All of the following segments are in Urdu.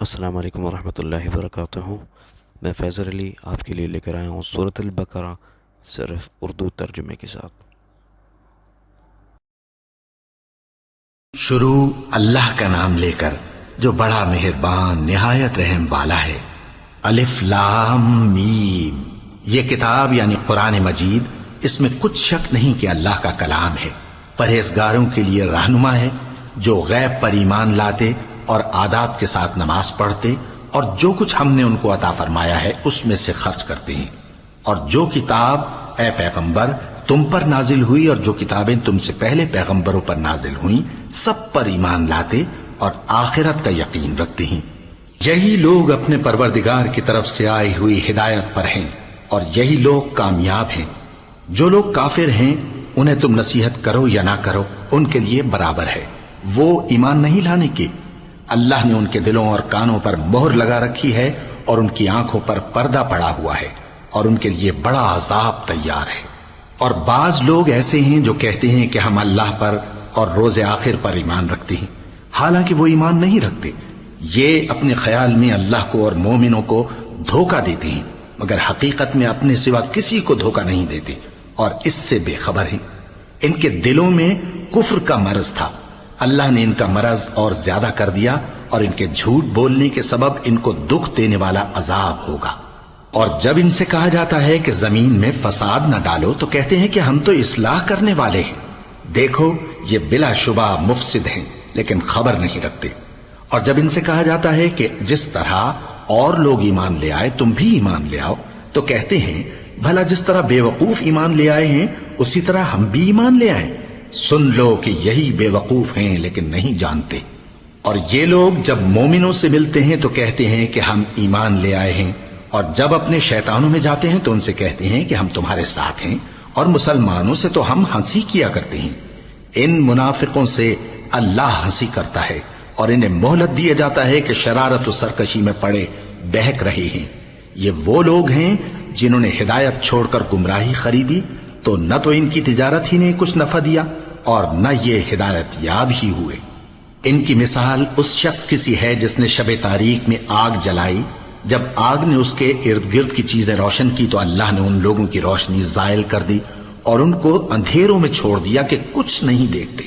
السلام علیکم ورحمۃ اللہ وبرکاتہ۔ میں فیضر علی آپ کے لیے لے کر آیا ہوں سورۃ البقرہ صرف اردو ترجمے کے ساتھ۔ شروع اللہ کا نام لے کر جو بڑا مہربان نہایت رحم والا ہے۔ الف لام میم، یہ کتاب یعنی قرآن مجید، اس میں کچھ شک نہیں کہ اللہ کا کلام ہے، پرہیزگاروں کے لیے رہنما ہے جو غیب پر ایمان لاتے اور آداب کے ساتھ نماز پڑھتے اور جو کچھ ہم نے ان کو عطا فرمایا ہے اس میں سے خرچ کرتے ہیں، اور جو کتاب اے پیغمبر تم پر نازل ہوئی اور جو کتابیں تم سے پہلے پیغمبروں پر نازل ہوئیں سب پر ایمان لاتے اور آخرت کا یقین رکھتے ہیں۔ یہی لوگ اپنے پروردگار کی طرف سے آئی ہوئی ہدایت پر ہیں اور یہی لوگ کامیاب ہیں۔ جو لوگ کافر ہیں انہیں تم نصیحت کرو یا نہ کرو ان کے لیے برابر ہے، وہ ایمان نہیں لانے کے۔ اللہ نے ان کے دلوں اور کانوں پر مہر لگا رکھی ہے اور ان کی آنکھوں پر پردہ پڑا ہوا ہے اور ان کے لیے بڑا عذاب تیار ہے۔ اور بعض لوگ ایسے ہیں جو کہتے ہیں کہ ہم اللہ پر اور روز آخر پر ایمان رکھتے ہیں، حالانکہ وہ ایمان نہیں رکھتے۔ یہ اپنے خیال میں اللہ کو اور مومنوں کو دھوکہ دیتے ہیں، مگر حقیقت میں اپنے سوا کسی کو دھوکہ نہیں دیتے اور اس سے بے خبر ہیں۔ ان کے دلوں میں کفر کا مرض تھا، اللہ نے ان کا مرض اور زیادہ کر دیا اور ان کے جھوٹ بولنے کے سبب ان کو دکھ دینے والا عذاب ہوگا۔ اور جب ان سے کہا جاتا ہے کہ زمین میں فساد نہ ڈالو تو کہتے ہیں کہ ہم تو اصلاح کرنے والے ہیں۔ دیکھو یہ بلا شبہ مفسد ہیں لیکن خبر نہیں رکھتے۔ اور جب ان سے کہا جاتا ہے کہ جس طرح اور لوگ ایمان لے آئے تم بھی ایمان لے آؤ تو کہتے ہیں بھلا جس طرح بے وقوف ایمان لے آئے ہیں اسی طرح ہم بھی ایمان لے آئیں۔ سن لو کہ یہی بے وقوف ہیں لیکن نہیں جانتے۔ اور یہ لوگ جب مومنوں سے ملتے ہیں تو کہتے ہیں کہ ہم ایمان لے آئے ہیں، اور جب اپنے شیطانوں میں جاتے ہیں تو ان سے کہتے ہیں کہ ہم تمہارے ساتھ ہیں، اور مسلمانوں سے تو ہم ہنسی کیا کرتے ہیں۔ ان منافقوں سے اللہ ہنسی کرتا ہے اور انہیں مہلت دیا جاتا ہے کہ شرارت و سرکشی میں پڑے بہک رہے ہیں۔ یہ وہ لوگ ہیں جنہوں نے ہدایت چھوڑ کر گمراہی خریدی، تو نہ تو ان کی تجارت ہی نے کچھ نفع دیا اور نہ یہ ہدایت یاب ہی ہوئے۔ ان کی مثال اس شخص کی سی ہے جس نے شب تاریک میں آگ جلائی، جب آگ نے اس کے ارد گرد کی چیزیں روشن کی تو اللہ نے ان لوگوں کی روشنی زائل کر دی اور ان کو اندھیروں میں چھوڑ دیا کہ کچھ نہیں دیکھتے۔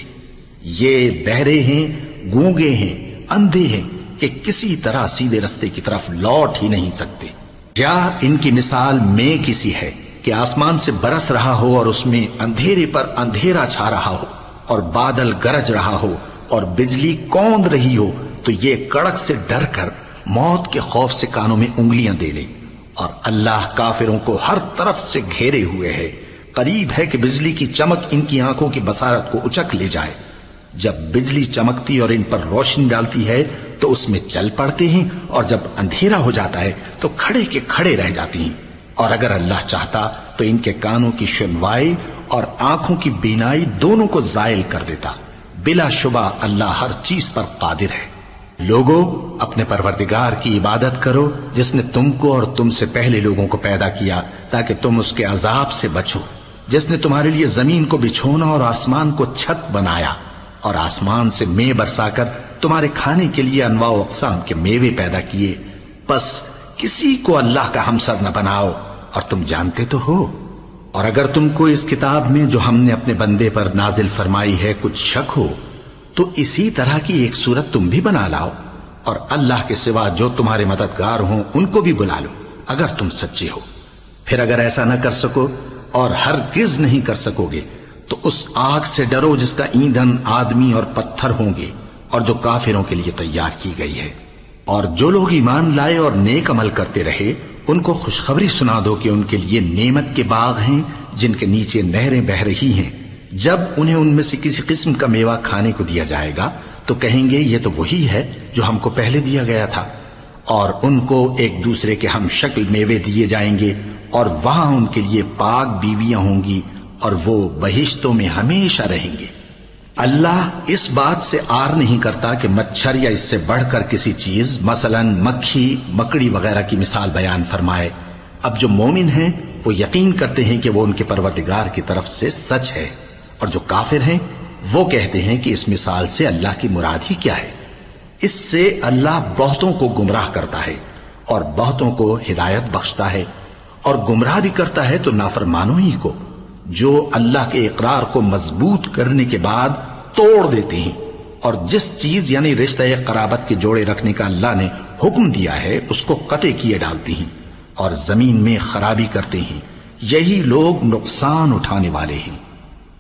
یہ بہرے ہیں، گونگے ہیں، اندھے ہیں کہ کسی طرح سیدھے رستے کی طرف لوٹ ہی نہیں سکتے۔ یا ان کی مثال میں کسی ہے کہ آسمان سے برس رہا ہو اور اس میں اندھیرے پر اندھیرا چھا رہا ہو اور بادل گرج رہا ہو اور بجلی کوند رہی ہو تو یہ کڑک سے ڈر کر موت کے خوف سے کانوں میں انگلیاں دے لے۔ اور اللہ کافروں کو ہر طرف سے گھیرے ہوئے ہے، قریب ہے کہ بجلی کی چمک ان کی آنکھوں کی بصارت کو اچک لے جائے۔ جب بجلی چمکتی اور ان پر روشنی ڈالتی ہے تو اس میں چل پڑتے ہیں، اور جب اندھیرا ہو جاتا ہے تو کھڑے کے کھڑے رہ جاتی ہیں۔ اور اگر اللہ چاہتا تو ان کے کانوں کی سنوائی اور آنکھوں کی بینائی دونوں کو زائل کر دیتا۔ بلا شبہ اللہ ہر چیز پر قادر ہے۔ لوگو اپنے پروردگار کی عبادت کرو جس نے تم کو اور تم سے پہلے لوگوں کو پیدا کیا تاکہ تم اس کے عذاب سے بچو، جس نے تمہارے لیے زمین کو بچھونا اور آسمان کو چھت بنایا، اور آسمان سے مے برسا کر تمہارے کھانے کے لیے انواع و اقسام کے میوے پیدا کیے۔ بس کسی کو اللہ کا ہمسر نہ بناؤ، اور تم جانتے تو ہو۔ اور اگر تم کو اس کتاب میں جو ہم نے اپنے بندے پر نازل فرمائی ہے کچھ شک ہو تو اسی طرح کی ایک صورت تم بھی بنا لاؤ، اور اللہ کے سوا جو تمہارے مددگار ہوں ان کو بھی بلا لو اگر تم سچے ہو۔ پھر اگر ایسا نہ کر سکو اور ہرگز نہیں کر سکو گے تو اس آگ سے ڈرو جس کا ایندھن آدمی اور پتھر ہوں گے اور جو کافروں کے لیے تیار کی گئی ہے۔ اور جو لوگ ایمان لائے اور نیک عمل کرتے رہے ان کو خوشخبری سنا دو کہ ان کے لیے نعمت کے باغ ہیں جن کے نیچے نہریں بہہ رہی ہیں۔ جب انہیں ان میں سے کسی قسم کا میوہ کھانے کو دیا جائے گا تو کہیں گے یہ تو وہی ہے جو ہم کو پہلے دیا گیا تھا، اور ان کو ایک دوسرے کے ہم شکل میوے دیے جائیں گے، اور وہاں ان کے لیے پاک بیویاں ہوں گی اور وہ بہشتوں میں ہمیشہ رہیں گے۔ اللہ اس بات سے آر نہیں کرتا کہ مچھر یا اس سے بڑھ کر کسی چیز مثلا مکھی، مکڑی وغیرہ کی مثال بیان فرمائے۔ اب جو مومن ہیں وہ یقین کرتے ہیں کہ وہ ان کے پروردگار کی طرف سے سچ ہے، اور جو کافر ہیں وہ کہتے ہیں کہ اس مثال سے اللہ کی مراد ہی کیا ہے۔ اس سے اللہ بہتوں کو گمراہ کرتا ہے اور بہتوں کو ہدایت بخشتا ہے، اور گمراہ بھی کرتا ہے تو نافرمانوں ہی کو، جو اللہ کے اقرار کو مضبوط کرنے کے بعد توڑ دیتے ہیں، اور جس چیز یعنی رشتہ قرابت کے جوڑے رکھنے کا اللہ نے حکم دیا ہے اس کو قطع کیے ڈالتے ہیں اور زمین میں خرابی کرتے ہیں، یہی لوگ نقصان اٹھانے والے ہیں۔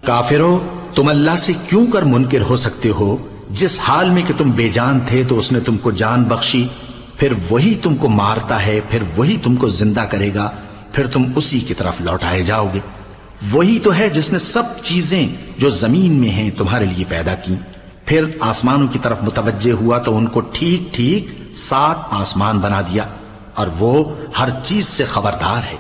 کافرو، تم اللہ سے کیوں کر منکر ہو سکتے ہو؟ جس حال میں کہ تم بے جان تھے تو اس نے تم کو جان بخشی، پھر وہی تم کو مارتا ہے، پھر وہی تم کو زندہ کرے گا، پھر تم اسی کی طرف لوٹائے جاؤ گے۔ وہی تو ہے جس نے سب چیزیں جو زمین میں ہیں تمہارے لیے پیدا کی، پھر آسمانوں کی طرف متوجہ ہوا تو ان کو ٹھیک ٹھیک 7 آسمان بنا دیا، اور وہ ہر چیز سے خبردار ہے۔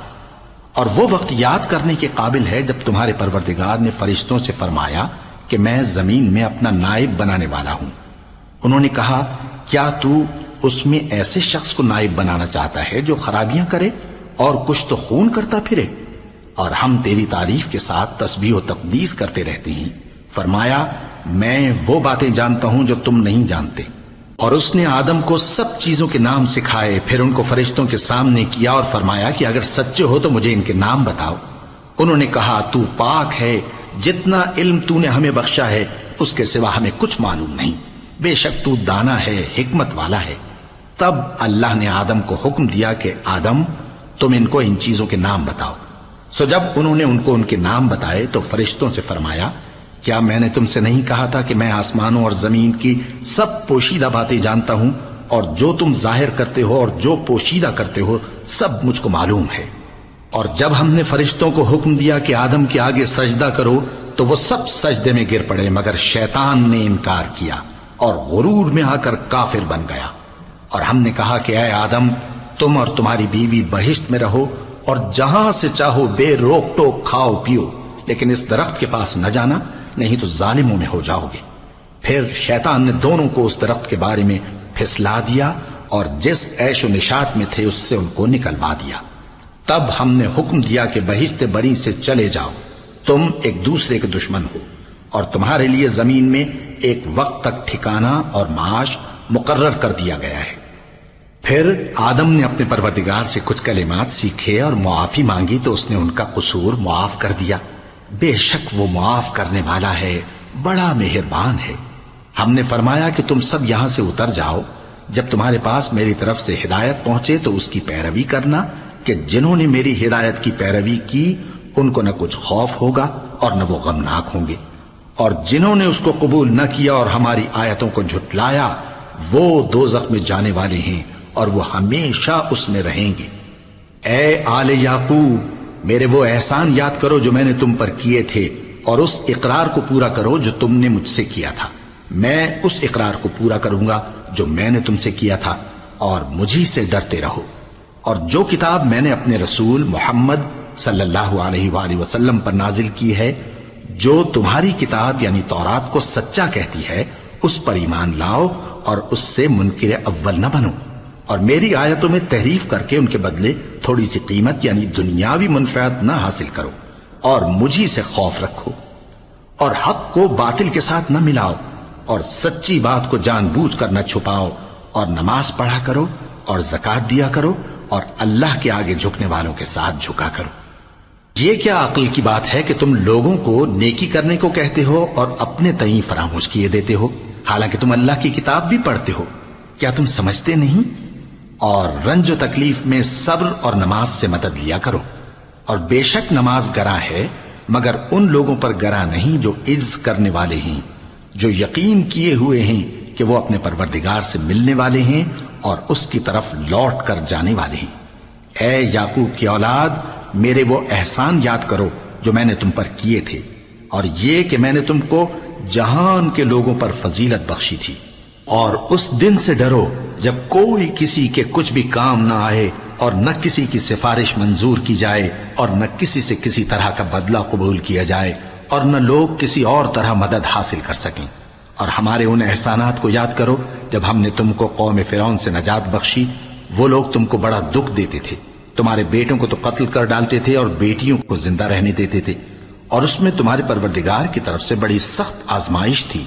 اور وہ وقت یاد کرنے کے قابل ہے جب تمہارے پروردگار نے فرشتوں سے فرمایا کہ میں زمین میں اپنا نائب بنانے والا ہوں۔ انہوں نے کہا، کیا تو اس میں ایسے شخص کو نائب بنانا چاہتا ہے جو خرابیاں کرے اور کچھ تو خون کرتا پھرے؟ اور ہم تیری تعریف کے ساتھ تسبیح و تقدیس کرتے رہتے ہیں۔ فرمایا، میں وہ باتیں جانتا ہوں جو تم نہیں جانتے۔ اور اس نے آدم کو سب چیزوں کے نام سکھائے، پھر ان کو فرشتوں کے سامنے کیا اور فرمایا کہ اگر سچے ہو تو مجھے ان کے نام بتاؤ۔ انہوں نے کہا، تو پاک ہے، جتنا علم تو نے ہمیں بخشا ہے اس کے سوا ہمیں کچھ معلوم نہیں، بے شک تو دانا ہے، حکمت والا ہے۔ تب اللہ نے آدم کو حکم دیا کہ آدم، تم ان کو ان چیزوں کے نام بتاؤ۔ سو جب انہوں نے ان کو ان کے نام بتائے تو فرشتوں سے فرمایا، کیا میں نے تم سے نہیں کہا تھا کہ میں آسمانوں اور زمین کی سب پوشیدہ باتیں جانتا ہوں، اور جو تم ظاہر کرتے ہو اور جو پوشیدہ کرتے ہو سب مجھ کو معلوم ہے۔ اور جب ہم نے فرشتوں کو حکم دیا کہ آدم کے آگے سجدہ کرو تو وہ سب سجدے میں گر پڑے، مگر شیطان نے انکار کیا اور غرور میں آ کر کافر بن گیا۔ اور ہم نے کہا کہ اے آدم، تم اور تمہاری بیوی بہشت میں رہو اور جہاں سے چاہو بے روک ٹوک کھاؤ پیو، لیکن اس درخت کے پاس نہ جانا، نہیں تو ظالموں میں ہو جاؤ گے۔ پھر شیطان نے دونوں کو اس درخت کے بارے میں پھسلا دیا اور جس عیش و نشاط میں تھے اس سے ان کو نکلوا دیا۔ تب ہم نے حکم دیا کہ بہشت بری سے چلے جاؤ، تم ایک دوسرے کے دشمن ہو، اور تمہارے لیے زمین میں ایک وقت تک ٹھکانہ اور معاش مقرر کر دیا گیا ہے۔ پھر آدم نے اپنے پروردگار سے کچھ کلمات سیکھے اور معافی مانگی تو اس نے ان کا قصور معاف کر دیا۔ بے شک وہ معاف کرنے والا ہے، بڑا مہربان ہے۔ ہم نے فرمایا کہ تم سب یہاں سے اتر جاؤ، جب تمہارے پاس میری طرف سے ہدایت پہنچے تو اس کی پیروی کرنا، کہ جنہوں نے میری ہدایت کی پیروی کی ان کو نہ کچھ خوف ہوگا اور نہ وہ غمناک ہوں گے، اور جنہوں نے اس کو قبول نہ کیا اور ہماری آیتوں کو جھٹلایا وہ دوزخ میں جانے والے ہیں اور وہ ہمیشہ اس میں رہیں گے۔ اے آل یعقوب، میرے وہ احسان یاد کرو جو میں نے تم پر کیے تھے، اور اس اقرار کو پورا کرو جو تم نے مجھ سے کیا تھا۔ میں اس اقرار کو پورا کروں گا جو میں نے تم سے کیا تھا، اور مجھی سے ڈرتے رہو۔ اور جو کتاب میں نے اپنے رسول محمد صلی اللہ علیہ وآلہ وسلم پر نازل کی ہے، جو تمہاری کتاب یعنی تورات کو سچا کہتی ہے، اس پر ایمان لاؤ اور اس سے منکر اول نہ بنو، اور میری آیتوں میں تحریف کر کے ان کے بدلے تھوڑی سی قیمت یعنی دنیاوی منفعت نہ حاصل کرو، اور مجھی سے خوف رکھو، اور حق کو باطل کے ساتھ نہ ملاؤ، اور سچی بات کو جان بوجھ کر نہ چھپاؤ، اور نماز پڑھا کرو اور زکوٰۃ دیا کرو، اور اللہ کے آگے جھکنے والوں کے ساتھ جھکا کرو۔ یہ کیا عقل کی بات ہے کہ تم لوگوں کو نیکی کرنے کو کہتے ہو اور اپنے تئیں فراموش کیے دیتے ہو، حالانکہ تم اللہ کی کتاب بھی پڑھتے ہو؟ کیا تم سمجھتے نہیں؟ اور رنج و تکلیف میں صبر اور نماز سے مدد لیا کرو، اور بے شک نماز گراں ہے، مگر ان لوگوں پر گراں نہیں جو عجز کرنے والے ہیں، جو یقین کیے ہوئے ہیں کہ وہ اپنے پروردگار سے ملنے والے ہیں اور اس کی طرف لوٹ کر جانے والے ہیں۔ اے یعقوب کی اولاد، میرے وہ احسان یاد کرو جو میں نے تم پر کیے تھے، اور یہ کہ میں نے تم کو جہان کے لوگوں پر فضیلت بخشی تھی۔ اور اس دن سے ڈرو جب کوئی کسی کے کچھ بھی کام نہ آئے، اور نہ کسی کی سفارش منظور کی جائے، اور نہ کسی سے کسی طرح کا بدلہ قبول کیا جائے، اور نہ لوگ کسی اور طرح مدد حاصل کر سکیں۔ اور ہمارے ان احسانات کو یاد کرو جب ہم نے تم کو قوم فرعون سے نجات بخشی۔ وہ لوگ تم کو بڑا دکھ دیتے تھے، تمہارے بیٹوں کو تو قتل کر ڈالتے تھے اور بیٹیوں کو زندہ رہنے دیتے تھے، اور اس میں تمہارے پروردگار کی طرف سے بڑی سخت آزمائش تھی۔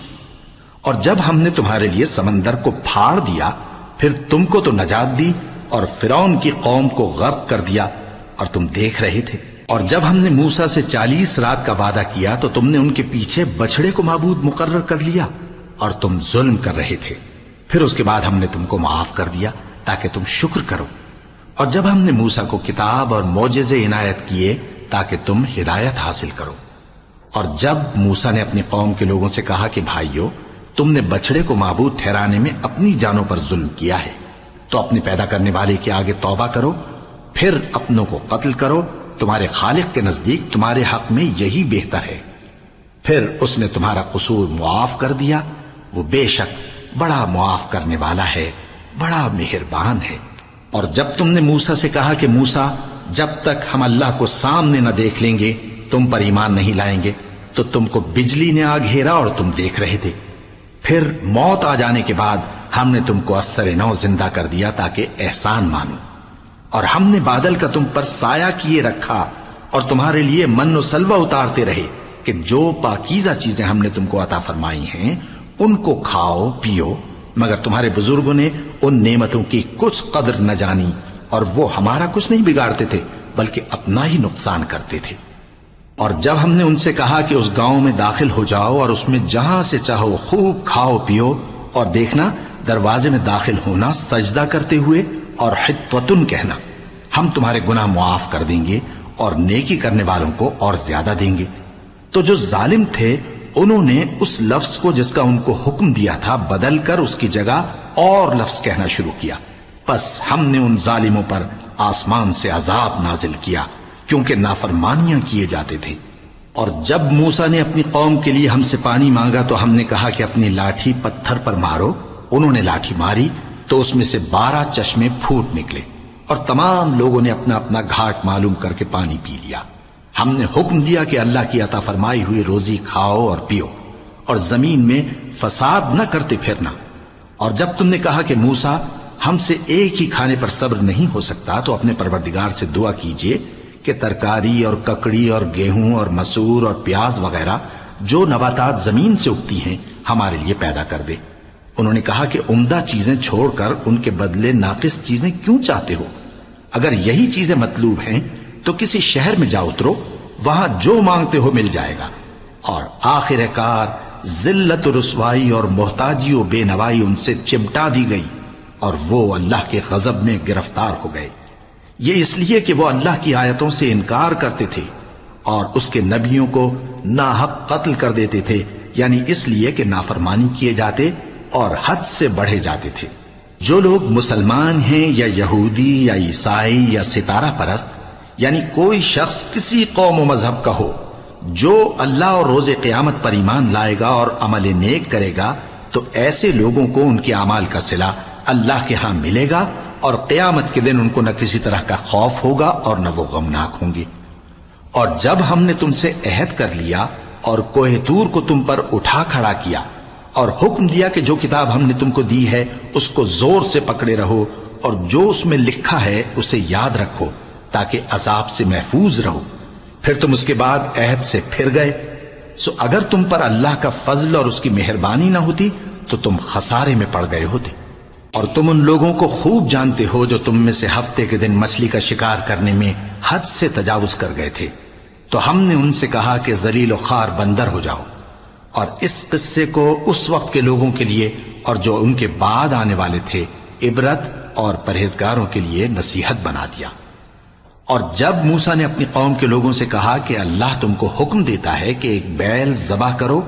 اور جب ہم نے تمہارے لیے سمندر کو پھاڑ دیا پھر تم کو تو نجات دی اور فرعون کی قوم کو غرق کر دیا اور تم دیکھ رہے تھے۔ اور جب ہم نے موسیٰ سے 40 رات کا وعدہ کیا تو تم نے ان کے پیچھے بچڑے کو معبود مقرر کر لیا اور تم ظلم کر رہے تھے۔ پھر اس کے بعد ہم نے تم کو معاف کر دیا تاکہ تم شکر کرو۔ اور جب ہم نے موسیٰ کو کتاب اور معجزے عنایت کیے تاکہ تم ہدایت حاصل کرو۔ اور جب موسیٰ نے اپنی قوم کے لوگوں سے کہا کہ بھائیو، تم نے بچڑے کو معبود ٹھہرانے میں اپنی جانوں پر ظلم کیا ہے، تو اپنے پیدا کرنے والے کے آگے توبہ کرو، پھر اپنوں کو قتل کرو، تمہارے خالق کے نزدیک تمہارے حق میں یہی بہتر ہے۔ پھر اس نے تمہارا قصور معاف کر دیا، وہ بے شک بڑا معاف کرنے والا ہے، بڑا مہربان ہے۔ اور جب تم نے موسیٰ سے کہا کہ موسیٰ، جب تک ہم اللہ کو سامنے نہ دیکھ لیں گے تم پر ایمان نہیں لائیں گے، تو تم کو بجلی نے آ گھیرا اور تم دیکھ رہے تھے۔ پھر موت آ جانے کے بعد ہم نے تم کو اثر نو زندہ کر دیا تاکہ احسان مانو۔ اور ہم نے بادل کا تم پر سایہ کیے رکھا اور تمہارے لیے من و سلوہ اتارتے رہے کہ جو پاکیزہ چیزیں ہم نے تم کو عطا فرمائی ہیں ان کو کھاؤ پیو، مگر تمہارے بزرگوں نے ان نعمتوں کی کچھ قدر نہ جانی اور وہ ہمارا کچھ نہیں بگاڑتے تھے بلکہ اپنا ہی نقصان کرتے تھے۔ اور جب ہم نے ان سے کہا کہ اس گاؤں میں داخل ہو جاؤ اور اس میں جہاں سے چاہو خوب کھاؤ پیو، اور دیکھنا دروازے میں داخل ہونا سجدہ کرتے ہوئے اور حطوتن کہنا، ہم تمہارے گناہ معاف کر دیں گے اور نیکی کرنے والوں کو اور زیادہ دیں گے، تو جو ظالم تھے انہوں نے اس لفظ کو جس کا ان کو حکم دیا تھا بدل کر اس کی جگہ اور لفظ کہنا شروع کیا، پس ہم نے ان ظالموں پر آسمان سے عذاب نازل کیا کیونکہ نافرمانیاں کیے جاتے تھے۔ اور جب موسیٰ نے اپنی قوم کے لیے ہم سے پانی مانگا تو ہم نے کہا کہ اپنی لاٹھی پتھر پر مارو، انہوں نے لاٹھی ماری تو اس میں سے 12 چشمے پھوٹ نکلے اور تمام لوگوں نے اپنا اپنا گھاٹ معلوم کر کے پانی پی لیا۔ ہم نے حکم دیا کہ اللہ کی عطا فرمائی ہوئی روزی کھاؤ اور پیو اور زمین میں فساد نہ کرتے پھرنا۔ اور جب تم نے کہا کہ موسیٰ ہم سے ایک ہی کھانے پر صبر نہیں ہو سکتا تو اپنے پروردگار سے دعا کیجئے کہ ترکاری اور ککڑی اور گیہوں اور مسور اور پیاز وغیرہ جو نباتات زمین سے اگتی ہیں ہمارے لیے پیدا کر دے۔ انہوں نے کہا کہ عمدہ چیزیں چھوڑ کر ان کے بدلے ناقص چیزیں کیوں چاہتے ہو؟ اگر یہی چیزیں مطلوب ہیں تو کسی شہر میں جا اترو، وہاں جو مانگتے ہو مل جائے گا۔ اور آخر کار ذلت و رسوائی اور محتاجی و بے نوائی ان سے چمٹا دی گئی اور وہ اللہ کے غضب میں گرفتار ہو گئے، یہ اس لیے کہ وہ اللہ کی آیتوں سے انکار کرتے تھے اور اس کے نبیوں کو ناحق قتل کر دیتے تھے، یعنی اس لیے کہ نافرمانی کیے جاتے اور حد سے بڑھے جاتے تھے۔ جو لوگ مسلمان ہیں یا یہودی یا عیسائی یا ستارہ پرست، یعنی کوئی شخص کسی قوم و مذہب کا ہو، جو اللہ اور روز قیامت پر ایمان لائے گا اور عمل نیک کرے گا تو ایسے لوگوں کو ان کے اعمال کا صلہ اللہ کے ہاں ملے گا اور قیامت کے دن ان کو نہ کسی طرح کا خوف ہوگا اور نہ وہ غمناک ہوں گے۔ اور جب ہم نے تم سے عہد کر لیا اور کوہ طور کو تم پر اٹھا کھڑا کیا اور حکم دیا کہ جو کتاب ہم نے تم کو دی ہے اس کو زور سے پکڑے رہو اور جو اس میں لکھا ہے اسے یاد رکھو تاکہ عذاب سے محفوظ رہو، پھر تم اس کے بعد عہد سے پھر گئے، سو اگر تم پر اللہ کا فضل اور اس کی مہربانی نہ ہوتی تو تم خسارے میں پڑ گئے ہوتے۔ اور تم ان لوگوں کو خوب جانتے ہو جو تم میں سے ہفتے کے دن مچھلی کا شکار کرنے میں حد سے تجاوز کر گئے تھے، تو ہم نے ان سے کہا کہ ذلیل و خوار بندر ہو جاؤ، اور اس قصے کو اس وقت کے لوگوں کے لیے اور جو ان کے بعد آنے والے تھے عبرت اور پرہیزگاروں کے لیے نصیحت بنا دیا۔ اور جب موسیٰ نے اپنی قوم کے لوگوں سے کہا کہ اللہ تم کو حکم دیتا ہے کہ ایک بیل ذبح کرو،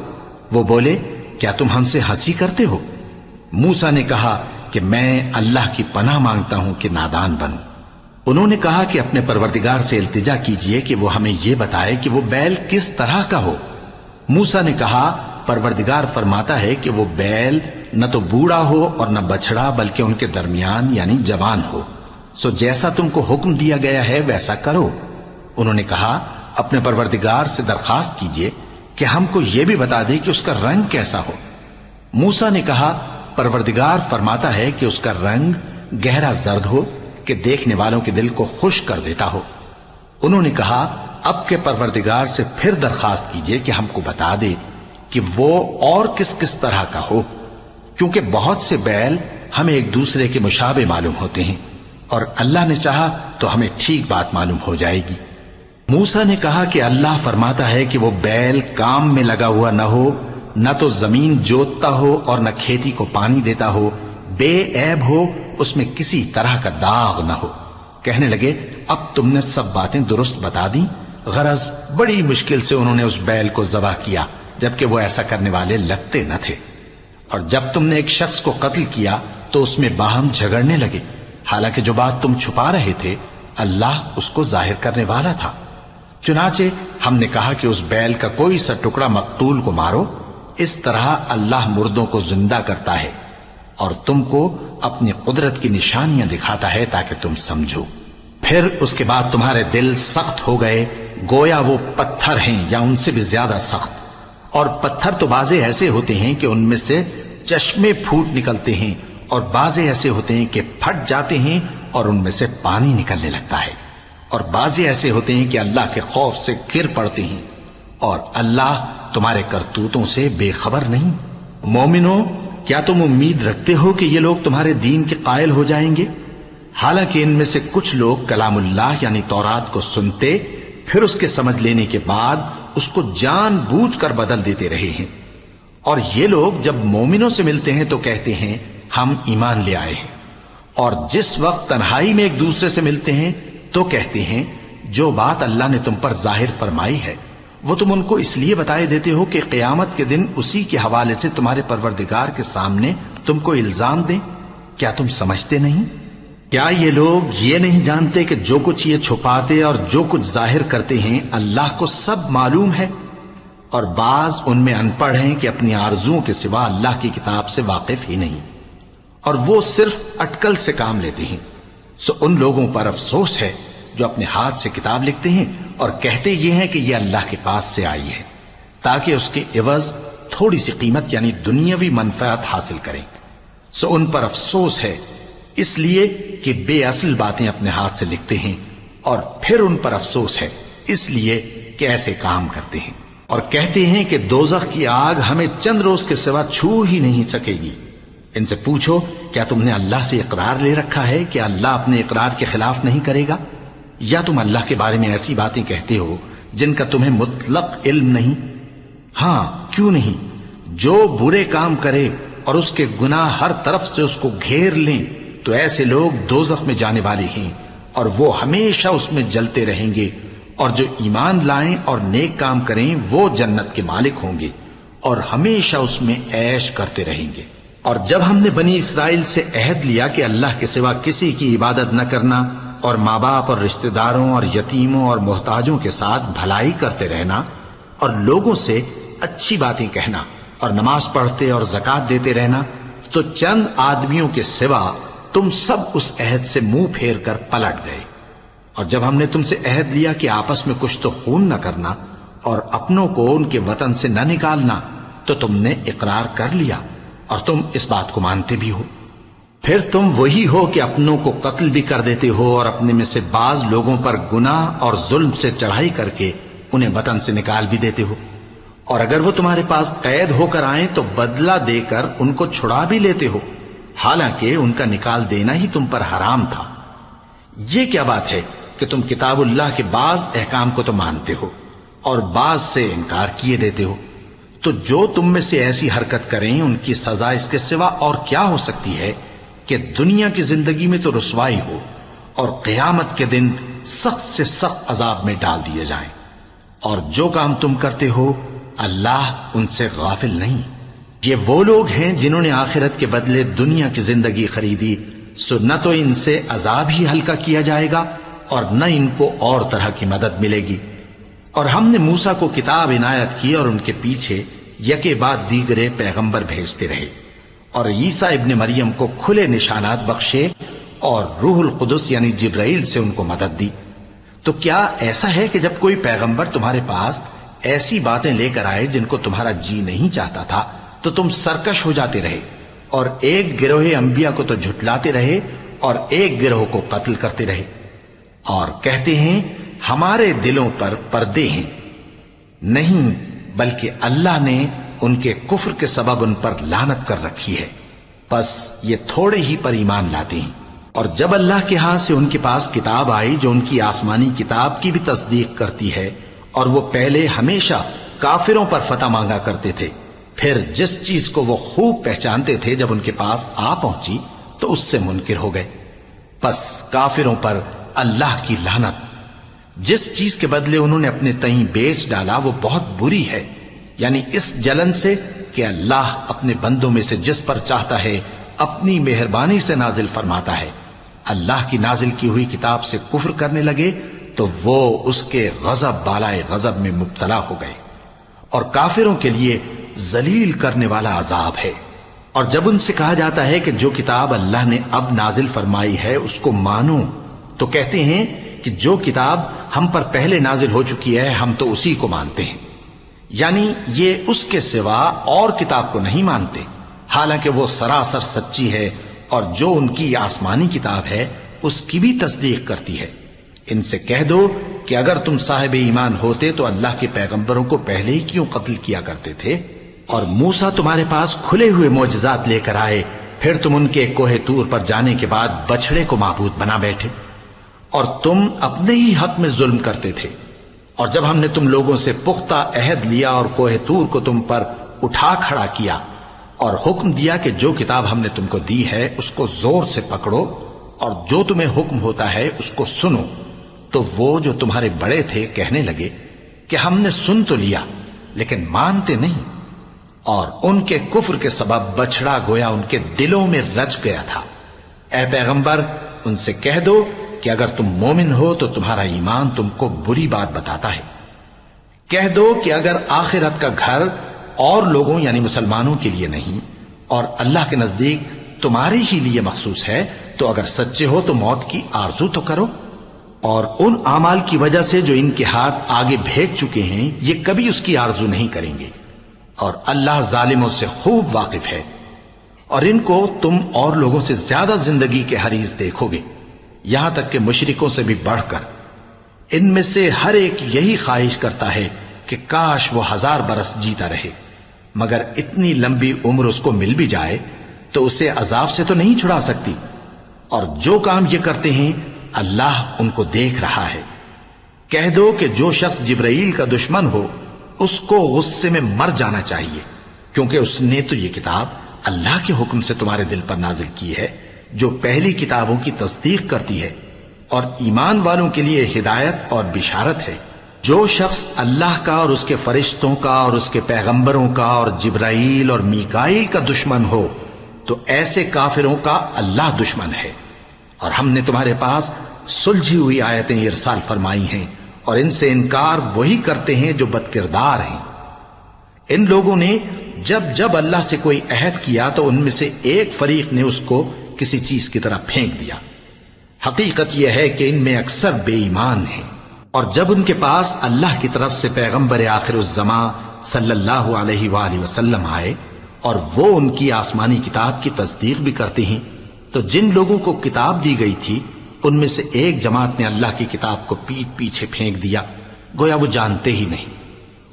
وہ بولے کیا تم ہم سے ہنسی کرتے ہو؟ موسیٰ نے کہا کہ میں اللہ کی پناہ مانگتا ہوں کہ نادان بنوں۔ انہوں نے کہا کہ اپنے پروردگار سے التجا کیجئے کہ وہ ہمیں یہ بتائے کہ وہ بیل کس طرح کا ہو۔ موسیٰ نے کہا پروردگار فرماتا ہے کہ وہ بیل نہ تو بوڑھا ہو اور نہ بچڑا بلکہ ان کے درمیان یعنی جوان ہو، سو جیسا تم کو حکم دیا گیا ہے ویسا کرو۔ انہوں نے کہا اپنے پروردگار سے درخواست کیجئے کہ ہم کو یہ بھی بتا دے کہ اس کا رنگ کیسا ہو۔ موسیٰ نے کہا پروردگار فرماتا ہے کہ اس کا رنگ گہرا زرد ہو کہ دیکھنے والوں کے دل کو خوش کر دیتا ہو۔ انہوں نے کہا اب کے پروردگار سے پھر درخواست کیجئے کہ ہم کو بتا دے کہ وہ اور کس کس طرح کا ہو، کیونکہ بہت سے بیل ہمیں ایک دوسرے کے مشابہ معلوم ہوتے ہیں، اور اللہ نے چاہا تو ہمیں ٹھیک بات معلوم ہو جائے گی۔ موسیٰ نے کہا کہ اللہ فرماتا ہے کہ وہ بیل کام میں لگا ہوا نہ ہو، نہ تو زمین جوتتا ہو اور نہ کھیتی کو پانی دیتا ہو، بے عیب ہو، اس میں کسی طرح کا داغ نہ ہو۔ کہنے لگے اب تم نے سب باتیں درست بتا دیں۔ غرض بڑی مشکل سے انہوں نے اس بیل کو ذبح کیا، جبکہ وہ ایسا کرنے والے لگتے نہ تھے۔ اور جب تم نے ایک شخص کو قتل کیا تو اس میں باہم جھگڑنے لگے، حالانکہ جو بات تم چھپا رہے تھے اللہ اس کو ظاہر کرنے والا تھا۔ چنانچہ ہم نے کہا کہ اس بیل کا کوئی سا ٹکڑا مقتول کو مارو، اس طرح اللہ مردوں کو زندہ کرتا ہے اور تم کو اپنی قدرت کی نشانیاں دکھاتا ہے تاکہ تم سمجھو۔ پھر اس کے بعد تمہارے دل سخت ہو گئے، گویا وہ پتھر ہیں یا ان سے بھی زیادہ سخت۔ اور پتھر تو بعضے ایسے ہوتے ہیں کہ ان میں سے چشمے پھوٹ نکلتے ہیں، اور بعضے ایسے ہوتے ہیں کہ پھٹ جاتے ہیں اور ان میں سے پانی نکلنے لگتا ہے، اور بعضے ایسے ہوتے ہیں کہ اللہ کے خوف سے گر پڑتے ہیں، اور اللہ تمہارے کرتوتوں سے بے خبر نہیں۔ مومنو، کیا تم امید رکھتے ہو کہ یہ لوگ تمہارے دین کے قائل ہو جائیں گے؟ حالانکہ ان میں سے کچھ لوگ کلام اللہ یعنی تورات کو سنتے، پھر اس کے سمجھ لینے کے بعد اس کو جان بوجھ کر بدل دیتے رہے ہیں۔ اور یہ لوگ جب مومنوں سے ملتے ہیں تو کہتے ہیں ہم ایمان لے آئے ہیں، اور جس وقت تنہائی میں ایک دوسرے سے ملتے ہیں تو کہتے ہیں جو بات اللہ نے تم پر ظاہر فرمائی ہے وہ تم ان کو اس لیے بتائے دیتے ہو کہ قیامت کے دن اسی کے حوالے سے تمہارے پروردگار کے سامنے تم کو الزام دیں۔ کیا تم سمجھتے نہیں؟ کیا یہ لوگ یہ نہیں جانتے کہ جو کچھ یہ چھپاتے اور جو کچھ ظاہر کرتے ہیں اللہ کو سب معلوم ہے؟ اور بعض ان میں ان پڑھ ہیں کہ اپنی آرزوؤں کے سوا اللہ کی کتاب سے واقف ہی نہیں، اور وہ صرف اٹکل سے کام لیتے ہیں۔ سو ان لوگوں پر افسوس ہے جو اپنے ہاتھ سے کتاب لکھتے ہیں اور کہتے یہ ہیں کہ یہ اللہ کے پاس سے آئی ہے، تاکہ اس کے عوض تھوڑی سی قیمت یعنی دنیاوی منفعت حاصل کریں۔ سو ان پر افسوس ہے اس لیے کہ بے اصل باتیں اپنے ہاتھ سے لکھتے ہیں، اور پھر ان پر افسوس ہے اس لیے کہ ایسے کام کرتے ہیں، اور کہتے ہیں کہ دوزخ کی آگ ہمیں چند روز کے سوا چھو ہی نہیں سکے گی۔ ان سے پوچھو کیا تم نے اللہ سے اقرار لے رکھا ہے کہ اللہ اپنے اقرار کے خلاف نہیں کرے گا؟ یا تم اللہ کے بارے میں ایسی باتیں کہتے ہو جن کا تمہیں مطلق علم نہیں؟ ہاں کیوں نہیں، جو برے کام کرے اور اس کے گناہ ہر طرف سے اس کو گھیر لیں تو ایسے لوگ دوزخ میں جانے والے ہیں، اور وہ ہمیشہ اس میں جلتے رہیں گے، اور جو ایمان لائیں اور نیک کام کریں وہ جنت کے مالک ہوں گے اور ہمیشہ اس میں عیش کرتے رہیں گے۔ اور جب ہم نے بنی اسرائیل سے عہد لیا کہ اللہ کے سوا کسی کی عبادت نہ کرنا، اور ماں باپ اور رشتہ داروں اور یتیموں اور محتاجوں کے ساتھ بھلائی کرتے رہنا، اور لوگوں سے اچھی باتیں کہنا، اور نماز پڑھتے اور زکوٰۃ دیتے رہنا، تو چند آدمیوں کے سوا تم سب اس عہد سے منہ پھیر کر پلٹ گئے۔ اور جب ہم نے تم سے عہد لیا کہ آپس میں کچھ تو خون نہ کرنا اور اپنوں کو ان کے وطن سے نہ نکالنا، تو تم نے اقرار کر لیا اور تم اس بات کو مانتے بھی ہو۔ پھر تم وہی ہو کہ اپنوں کو قتل بھی کر دیتے ہو، اور اپنے میں سے بعض لوگوں پر گناہ اور ظلم سے چڑھائی کر کے انہیں وطن سے نکال بھی دیتے ہو، اور اگر وہ تمہارے پاس قید ہو کر آئیں تو بدلہ دے کر ان کو چھڑا بھی لیتے ہو، حالانکہ ان کا نکال دینا ہی تم پر حرام تھا۔ یہ کیا بات ہے کہ تم کتاب اللہ کے بعض احکام کو تو مانتے ہو اور بعض سے انکار کیے دیتے ہو؟ تو جو تم میں سے ایسی حرکت کریں ان کی سزا اس کے سوا اور کیا ہو سکتی ہے کہ دنیا کی زندگی میں تو رسوائی ہو، اور قیامت کے دن سخت سے سخت عذاب میں ڈال دیے جائیں۔ اور جو کام تم کرتے ہو اللہ ان سے غافل نہیں۔ یہ وہ لوگ ہیں جنہوں نے آخرت کے بدلے دنیا کی زندگی خریدی، سو نہ تو ان سے عذاب ہی ہلکا کیا جائے گا اور نہ ان کو اور طرح کی مدد ملے گی۔ اور ہم نے موسیٰ کو کتاب عنایت کی اور ان کے پیچھے یکے بعد دیگرے پیغمبر بھیجتے رہے، اور عیسیٰ ابن مریم کو کھلے نشانات بخشے اور روح القدس یعنی جبرائیل سے ان کو مدد دی۔ تو کیا ایسا ہے کہ جب کوئی پیغمبر تمہارے پاس ایسی باتیں لے کر آئے جن کو تمہارا جی نہیں چاہتا تھا تو تم سرکش ہو جاتے رہے، اور ایک گروہ انبیاء کو تو جھٹلاتے رہے اور ایک گروہ کو قتل کرتے رہے، اور کہتے ہیں ہمارے دلوں پر پردے ہیں؟ نہیں، بلکہ اللہ نے ان کے کفر کے سبب ان پر لعنت کر رکھی ہے، بس یہ تھوڑے ہی پر ایمان لاتے ہیں۔ اور جب اللہ کے ہاں سے ان کے پاس کتاب آئی جو ان کی آسمانی کتاب کی بھی تصدیق کرتی ہے، اور وہ پہلے ہمیشہ کافروں پر فتح مانگا کرتے تھے، پھر جس چیز کو وہ خوب پہچانتے تھے جب ان کے پاس آ پہنچی تو اس سے منکر ہو گئے، بس کافروں پر اللہ کی لعنت۔ جس چیز کے بدلے انہوں نے اپنے تئیں بیچ ڈالا وہ بہت بری ہے، یعنی اس جلن سے کہ اللہ اپنے بندوں میں سے جس پر چاہتا ہے اپنی مہربانی سے نازل فرماتا ہے۔ اللہ کی نازل کی ہوئی کتاب سے کفر کرنے لگے تو وہ اس کے غضب بالائے غضب میں مبتلا ہو گئے، اور کافروں کے لیے ذلیل کرنے والا عذاب ہے۔ اور جب ان سے کہا جاتا ہے کہ جو کتاب اللہ نے اب نازل فرمائی ہے اس کو مانو، تو کہتے ہیں کہ جو کتاب ہم پر پہلے نازل ہو چکی ہے ہم تو اسی کو مانتے ہیں، یعنی یہ اس کے سوا اور کتاب کو نہیں مانتے، حالانکہ وہ سراسر سچی ہے، اور جو ان کی آسمانی کتاب ہے اس کی بھی تصدیق کرتی ہے۔ ان سے کہہ دو کہ اگر تم صاحب ایمان ہوتے تو اللہ کے پیغمبروں کو پہلے ہی کیوں قتل کیا کرتے تھے؟ اور موسیٰ تمہارے پاس کھلے ہوئے معجزات لے کر آئے، پھر تم ان کے کوہ طور پر جانے کے بعد بچڑے کو معبود بنا بیٹھے، اور تم اپنے ہی حق میں ظلم کرتے تھے۔ اور جب ہم نے تم لوگوں سے پختہ عہد لیا اور کوہ طور کو تم پر اٹھا کھڑا کیا اور حکم دیا کہ جو کتاب ہم نے تم کو دی ہے اس کو زور سے پکڑو اور جو تمہیں حکم ہوتا ہے اس کو سنو، تو وہ جو تمہارے بڑے تھے کہنے لگے کہ ہم نے سن تو لیا لیکن مانتے نہیں، اور ان کے کفر کے سبب بچڑا گویا ان کے دلوں میں رچ گیا تھا۔ اے پیغمبر ان سے کہہ دو کہ اگر تم مومن ہو تو تمہارا ایمان تم کو بری بات بتاتا ہے۔ کہہ دو کہ اگر آخرت کا گھر اور لوگوں یعنی مسلمانوں کے لیے نہیں اور اللہ کے نزدیک تمہارے ہی لیے مخصوص ہے تو اگر سچے ہو تو موت کی آرزو تو کرو، اور ان اعمال کی وجہ سے جو ان کے ہاتھ آگے بھیج چکے ہیں یہ کبھی اس کی آرزو نہیں کریں گے، اور اللہ ظالموں سے خوب واقف ہے۔ اور ان کو تم اور لوگوں سے زیادہ زندگی کے حریص دیکھو گے، یہاں تک کہ مشرکوں سے بھی بڑھ کر۔ ان میں سے ہر ایک یہی خواہش کرتا ہے کہ کاش وہ 1000 برس جیتا رہے، مگر اتنی لمبی عمر اس کو مل بھی جائے تو اسے عذاب سے تو نہیں چھڑا سکتی، اور جو کام یہ کرتے ہیں اللہ ان کو دیکھ رہا ہے۔ کہہ دو کہ جو شخص جبرائیل کا دشمن ہو اس کو غصے میں مر جانا چاہیے، کیونکہ اس نے تو یہ کتاب اللہ کے حکم سے تمہارے دل پر نازل کی ہے جو پہلی کتابوں کی تصدیق کرتی ہے، اور ایمان والوں کے لیے ہدایت اور بشارت ہے۔ جو شخص اللہ کا اور اس کے فرشتوں کا اور اس کے پیغمبروں کا اور جبرائیل اور میکائیل کا دشمن ہو تو ایسے کافروں کا اللہ دشمن ہے۔ اور ہم نے تمہارے پاس سلجھی ہوئی آیتیں ارسال فرمائی ہیں، اور ان سے انکار وہی کرتے ہیں جو بد کردار ہیں۔ ان لوگوں نے جب جب اللہ سے کوئی عہد کیا تو ان میں سے ایک فریق نے اس کو کسی چیز کی طرح پھینک دیا۔ حقیقت یہ ہے کہ ان میں اکثر بے ایمان ہیں، اور جب ان کے پاس اللہ کی طرف سے پیغمبر آخر الزماں صلی اللہ علیہ وآلہ وسلم آئے اور وہ ان کی آسمانی کتاب کی تصدیق بھی کرتے ہیں، تو جن لوگوں کو کتاب دی گئی تھی ان میں سے ایک جماعت نے اللہ کی کتاب کو پیٹ پیچھے پھینک دیا، گویا وہ جانتے ہی نہیں،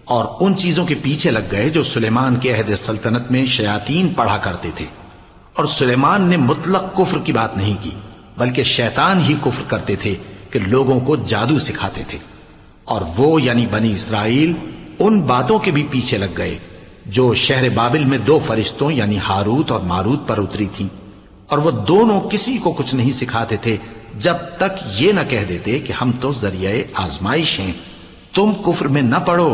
اور ان چیزوں کے پیچھے لگ گئے جو سلیمان کے عہد سلطنت میں شیاطین پڑھا کرتے تھے۔ اور سلیمان نے مطلق کفر کی بات نہیں کی، بلکہ شیطان ہی کفر کرتے تھے کہ لوگوں کو جادو سکھاتے تھے، اور وہ یعنی بنی اسرائیل ان باتوں کے بھی پیچھے لگ گئے جو شہر بابل میں 2 فرشتوں یعنی ہاروت اور ماروت پر اتری تھیں، اور وہ دونوں کسی کو کچھ نہیں سکھاتے تھے جب تک یہ نہ کہہ دیتے کہ ہم تو ذریعہ آزمائش ہیں، تم کفر میں نہ پڑو۔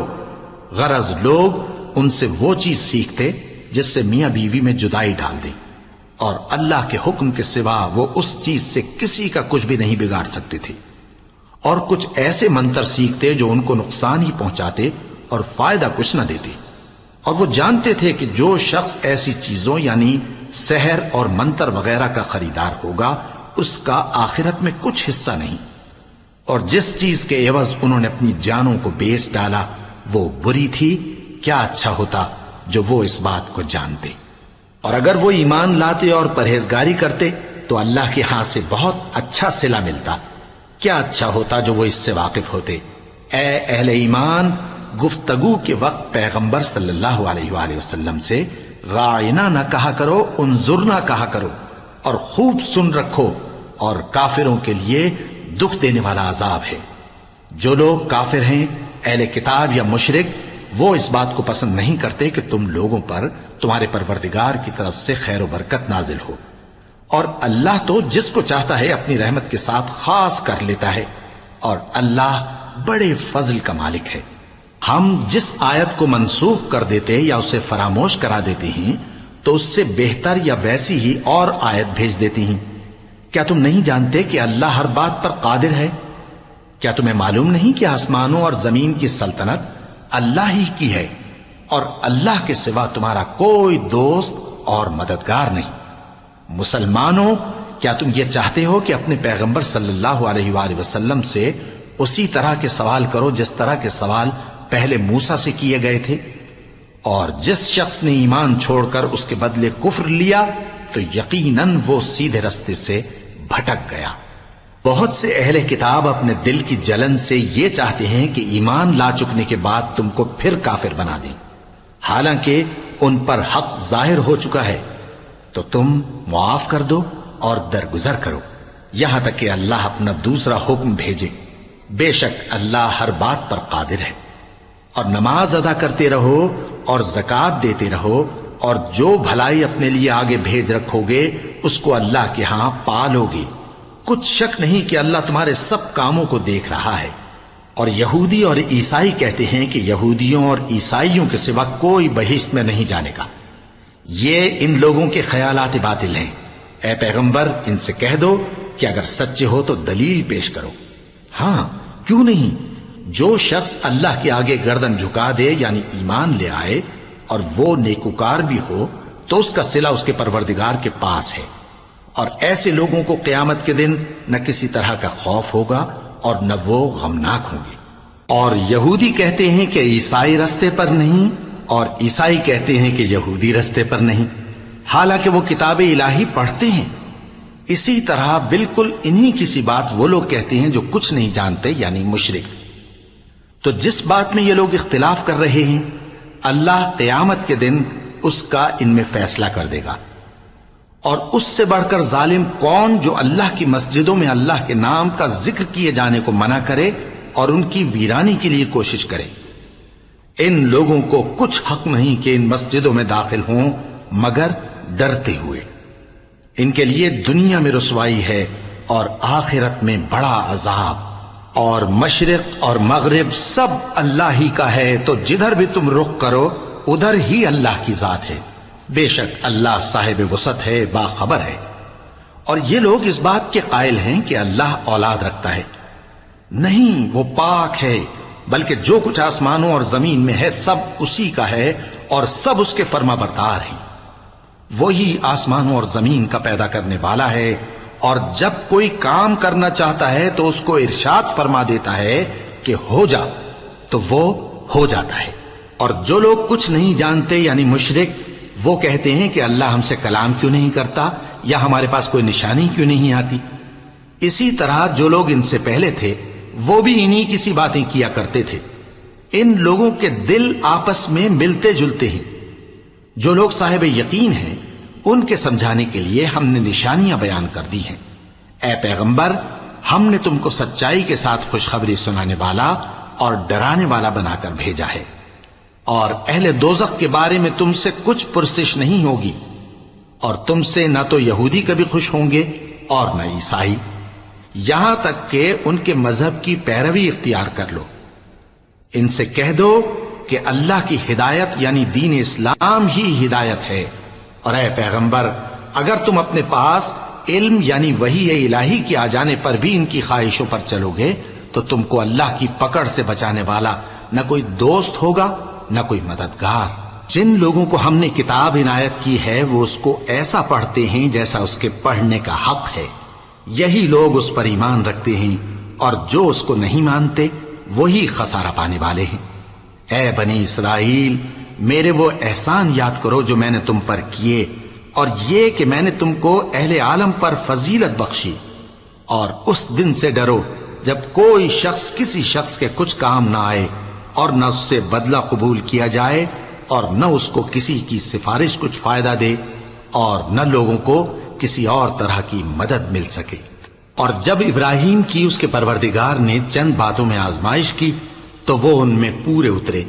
غرض لوگ ان سے وہ چیز سیکھتے جس سے میاں بیوی میں جدائی ڈال دیں، اور اللہ کے حکم کے سوا وہ اس چیز سے کسی کا کچھ بھی نہیں بگاڑ سکتے تھے، اور کچھ ایسے منتر سیکھتے جو ان کو نقصان ہی پہنچاتے اور فائدہ کچھ نہ دیتے، اور وہ جانتے تھے کہ جو شخص ایسی چیزوں یعنی سحر اور منتر وغیرہ کا خریدار ہوگا اس کا آخرت میں کچھ حصہ نہیں، اور جس چیز کے عوض انہوں نے اپنی جانوں کو بیچ ڈالا وہ بری تھی، کیا اچھا ہوتا جو وہ اس بات کو جانتے۔ اور اگر وہ ایمان لاتے اور پرہیزگاری کرتے تو اللہ کے ہاں سے بہت اچھا صلہ ملتا، کیا اچھا ہوتا جو وہ اس سے واقف ہوتے۔ اے اہل ایمان، گفتگو کے وقت پیغمبر صلی اللہ علیہ وآلہ وسلم سے راعنا نہ کہا کرو، انظرنا کہا کرو، اور خوب سن رکھو، اور کافروں کے لیے دکھ دینے والا عذاب ہے۔ جو لوگ کافر ہیں، اہل کتاب یا مشرک، وہ اس بات کو پسند نہیں کرتے کہ تم لوگوں پر تمہارے پروردگار کی طرف سے خیر و برکت نازل ہو، اور اللہ تو جس کو چاہتا ہے اپنی رحمت کے ساتھ خاص کر لیتا ہے، اور اللہ بڑے فضل کا مالک ہے۔ ہم جس آیت کو منسوخ کر دیتے یا اسے فراموش کرا دیتے ہیں تو اس سے بہتر یا ویسی ہی اور آیت بھیج دیتی ہیں۔ کیا تم نہیں جانتے کہ اللہ ہر بات پر قادر ہے؟ کیا تمہیں معلوم نہیں کہ آسمانوں اور زمین کی سلطنت اللہ ہی کی ہے، اور اللہ کے سوا تمہارا کوئی دوست اور مددگار نہیں؟ مسلمانوں، کیا تم یہ چاہتے ہو کہ اپنے پیغمبر صلی اللہ علیہ وآلہ وسلم سے اسی طرح کے سوال کرو جس طرح کے سوال پہلے موسیٰ سے کیے گئے تھے؟ اور جس شخص نے ایمان چھوڑ کر اس کے بدلے کفر لیا تو یقیناً وہ سیدھے رستے سے بھٹک گیا۔ بہت سے اہل کتاب اپنے دل کی جلن سے یہ چاہتے ہیں کہ ایمان لا چکنے کے بعد تم کو پھر کافر بنا دیں، حالانکہ ان پر حق ظاہر ہو چکا ہے۔ تو تم معاف کر دو اور درگزر کرو یہاں تک کہ اللہ اپنا دوسرا حکم بھیجے۔ بے شک اللہ ہر بات پر قادر ہے۔ اور نماز ادا کرتے رہو اور زکوٰۃ دیتے رہو، اور جو بھلائی اپنے لیے آگے بھیج رکھو گے اس کو اللہ کے ہاں پالو گے۔ کچھ شک نہیں کہ اللہ تمہارے سب کاموں کو دیکھ رہا ہے۔ اور یہودی اور عیسائی کہتے ہیں کہ یہودیوں اور عیسائیوں کے سوا کوئی بہشت میں نہیں جانے گا۔ یہ ان لوگوں کے خیالات باطل ہیں۔ اے پیغمبر، ان سے کہہ دو کہ اگر سچے ہو تو دلیل پیش کرو۔ ہاں، کیوں نہیں؟ جو شخص اللہ کے آگے گردن جھکا دے، یعنی ایمان لے آئے، اور وہ نیکوکار بھی ہو، تو اس کا صلہ اس کے پروردگار کے پاس ہے۔ اور ایسے لوگوں کو قیامت کے دن نہ کسی طرح کا خوف ہوگا اور نہ وہ غمناک ہوں گے۔ اور یہودی کہتے ہیں کہ عیسائی رستے پر نہیں، اور عیسائی کہتے ہیں کہ یہودی رستے پر نہیں، حالانکہ وہ کتاب الہی پڑھتے ہیں۔ اسی طرح بالکل انہی کسی بات وہ لوگ کہتے ہیں جو کچھ نہیں جانتے، یعنی مشرک۔ تو جس بات میں یہ لوگ اختلاف کر رہے ہیں، اللہ قیامت کے دن اس کا ان میں فیصلہ کر دے گا۔ اور اس سے بڑھ کر ظالم کون جو اللہ کی مسجدوں میں اللہ کے نام کا ذکر کیے جانے کو منع کرے اور ان کی ویرانی کے لیے کوشش کرے؟ ان لوگوں کو کچھ حق نہیں کہ ان مسجدوں میں داخل ہوں مگر ڈرتے ہوئے۔ ان کے لیے دنیا میں رسوائی ہے اور آخرت میں بڑا عذاب۔ اور مشرق اور مغرب سب اللہ ہی کا ہے، تو جدھر بھی تم رخ کرو ادھر ہی اللہ کی ذات ہے۔ بے شک اللہ صاحب وسعت ہے، باخبر ہے۔ اور یہ لوگ اس بات کے قائل ہیں کہ اللہ اولاد رکھتا ہے۔ نہیں، وہ پاک ہے، بلکہ جو کچھ آسمانوں اور زمین میں ہے سب اسی کا ہے، اور سب اس کے فرما بردار ہیں۔ وہی آسمانوں اور زمین کا پیدا کرنے والا ہے، اور جب کوئی کام کرنا چاہتا ہے تو اس کو ارشاد فرما دیتا ہے کہ ہو جا، تو وہ ہو جاتا ہے۔ اور جو لوگ کچھ نہیں جانتے، یعنی مشرک، وہ کہتے ہیں کہ اللہ ہم سے کلام کیوں نہیں کرتا، یا ہمارے پاس کوئی نشانی کیوں نہیں آتی۔ اسی طرح جو لوگ ان سے پہلے تھے وہ بھی انہی کسی باتیں کیا کرتے تھے۔ ان لوگوں کے دل آپس میں ملتے جلتے ہیں۔ جو لوگ صاحب یقین ہیں ان کے سمجھانے کے لیے ہم نے نشانیاں بیان کر دی ہیں۔ اے پیغمبر، ہم نے تم کو سچائی کے ساتھ خوشخبری سنانے والا اور ڈرانے والا بنا کر بھیجا ہے۔ اور اہل دوزخ کے بارے میں تم سے کچھ پرسش نہیں ہوگی، اور تم سے نہ تو یہودی کبھی خوش ہوں گے اور نہ عیسائی، یہاں تک کہ ان کے مذہب کی پیروی اختیار کر لو۔ ان سے کہہ دو کہ اللہ کی ہدایت یعنی دین اسلام ہی ہدایت ہے، اور اے پیغمبر، اگر تم اپنے پاس علم یعنی وحی الہی کے آ جانے پر بھی ان کی خواہشوں پر چلو گے تو تم کو اللہ کی پکڑ سے بچانے والا نہ کوئی دوست ہوگا نہ کوئی مددگار۔ جن لوگوں کو ہم نے کتاب عنایت کی ہے وہ اس کو ایسا پڑھتے ہیں جیسا اس کے پڑھنے کا حق ہے، یہی لوگ اس پر ایمان رکھتے ہیں، اور جو اس کو نہیں مانتے وہی خسارہ پانے والے ہیں۔ اے بنی اسرائیل، میرے وہ احسان یاد کرو جو میں نے تم پر کیے، اور یہ کہ میں نے تم کو اہل عالم پر فضیلت بخشی۔ اور اس دن سے ڈرو جب کوئی شخص کسی شخص کے کچھ کام نہ آئے، اور نہ اس سے بدلہ قبول کیا جائے اور نہ اس کو کسی کی سفارش کچھ فائدہ دے اور نہ لوگوں کو کسی اور طرح کی مدد مل سکے۔ اور جب ابراہیم کی اس کے پروردگار نے چند باتوں میں آزمائش کی تو وہ ان میں پورے اترے۔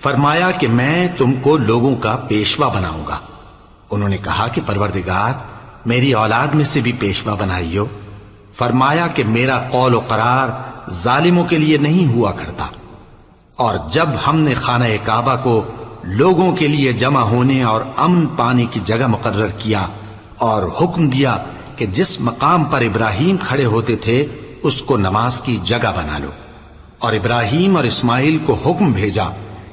فرمایا کہ میں تم کو لوگوں کا پیشوا بناؤں گا۔ انہوں نے کہا کہ پروردگار میری اولاد میں سے بھی پیشوا بنائیو۔ فرمایا کہ میرا قول و قرار ظالموں کے لیے نہیں ہوا کرتا۔ اور جب ہم نے خانہ کعبہ کو لوگوں کے لیے جمع ہونے اور امن پانے کی جگہ مقرر کیا اور حکم دیا کہ جس مقام پر ابراہیم کھڑے ہوتے تھے اس کو نماز کی جگہ بنا لو، اور ابراہیم اور اسماعیل کو حکم بھیجا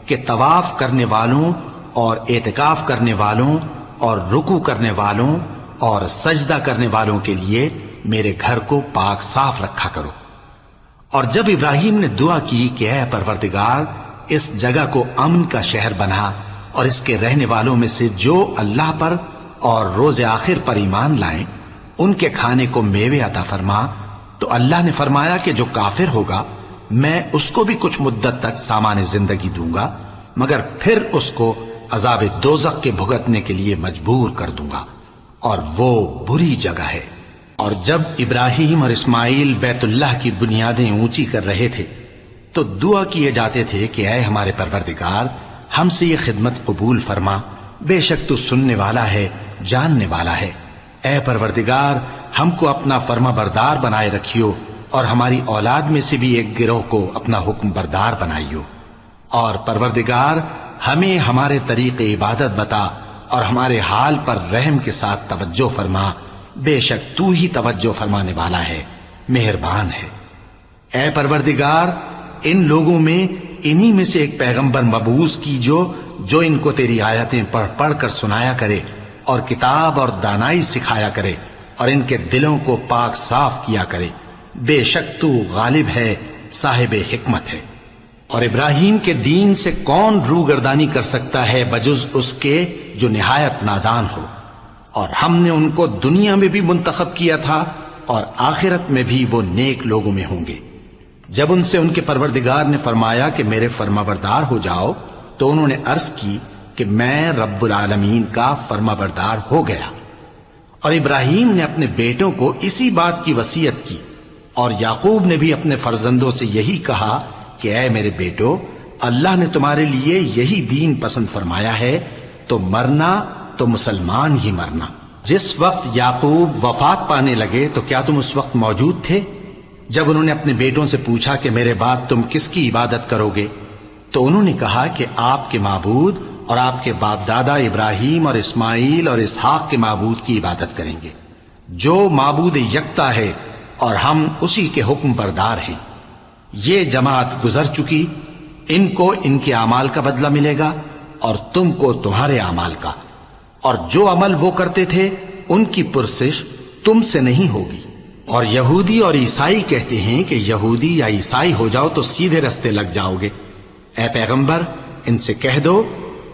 کہ طواف کرنے والوں اور اعتکاف کرنے والوں اور رکوع کرنے والوں اور سجدہ کرنے والوں کے لیے میرے گھر کو پاک صاف رکھا کرو۔ اور جب ابراہیم نے دعا کی کہ اے پروردگار اس جگہ کو امن کا شہر بنا اور اس کے رہنے والوں میں سے جو اللہ پر اور روز آخر پر ایمان لائیں ان کے کھانے کو میوے عطا فرما، تو اللہ نے فرمایا کہ جو کافر ہوگا میں اس کو بھی کچھ مدت تک سامان زندگی دوں گا، مگر پھر اس کو عذاب دوزخ کے بھگتنے کے لیے مجبور کر دوں گا، اور وہ بری جگہ ہے۔ اور جب ابراہیم اور اسماعیل بیت اللہ کی بنیادیں اونچی کر رہے تھے تو دعا کیے جاتے تھے کہ اے ہمارے پروردگار ہم سے یہ خدمت قبول فرما، بے شک تو سننے والا ہے، جاننے والا ہے۔ اے پروردگار ہم کو اپنا فرما بردار بنائے رکھیو اور ہماری اولاد میں سے بھی ایک گروہ کو اپنا حکم بردار بنائیو، اور پروردگار ہمیں ہمارے طریق عبادت بتا اور ہمارے حال پر رحم کے ساتھ توجہ فرما، بے شک تو ہی توجہ فرمانے والا ہے، مہربان ہے۔ اے پروردگار ان لوگوں میں انہی میں سے ایک پیغمبر مبعوث کی جو ان کو تیری آیتیں پڑھ پڑھ کر سنایا کرے اور کتاب اور دانائی سکھایا کرے اور ان کے دلوں کو پاک صاف کیا کرے، بے شک تو غالب ہے، صاحب حکمت ہے۔ اور ابراہیم کے دین سے کون روگردانی کر سکتا ہے بجز اس کے جو نہایت نادان ہو، اور ہم نے ان کو دنیا میں بھی منتخب کیا تھا اور آخرت میں بھی وہ نیک لوگوں میں ہوں گے۔ جب ان سے ان کے پروردگار نے فرمایا کہ میرے فرما بردار ہو جاؤ تو انہوں نے عرض کی کہ میں رب العالمین کا فرما بردار ہو گیا۔ اور ابراہیم نے اپنے بیٹوں کو اسی بات کی وصیت کی، اور یعقوب نے بھی اپنے فرزندوں سے یہی کہا کہ اے میرے بیٹو، اللہ نے تمہارے لیے یہی دین پسند فرمایا ہے، تو مرنا تو مسلمان ہی مرنا۔ جس وقت یعقوب وفات پانے لگے تو کیا تم اس وقت موجود تھے؟ جب انہوں نے اپنے بیٹوں سے پوچھا کہ میرے بعد تم کس کی عبادت کرو گے تو انہوں نے کہا کہ آپ کے معبود اور آپ کے باپ دادا ابراہیم اور اسماعیل اور اسحاق کے معبود کی عبادت کریں گے، جو معبود یکتا ہے اور ہم اسی کے حکم بردار ہیں۔ یہ جماعت گزر چکی، ان کو ان کے اعمال کا بدلہ ملے گا اور تم کو تمہارے اعمال کا، اور جو عمل وہ کرتے تھے ان کی پرسش تم سے نہیں ہوگی۔ اور یہودی اور عیسائی کہتے ہیں کہ یہودی یا عیسائی ہو جاؤ تو سیدھے رستے لگ جاؤ گے۔ اے پیغمبر ان سے کہہ دو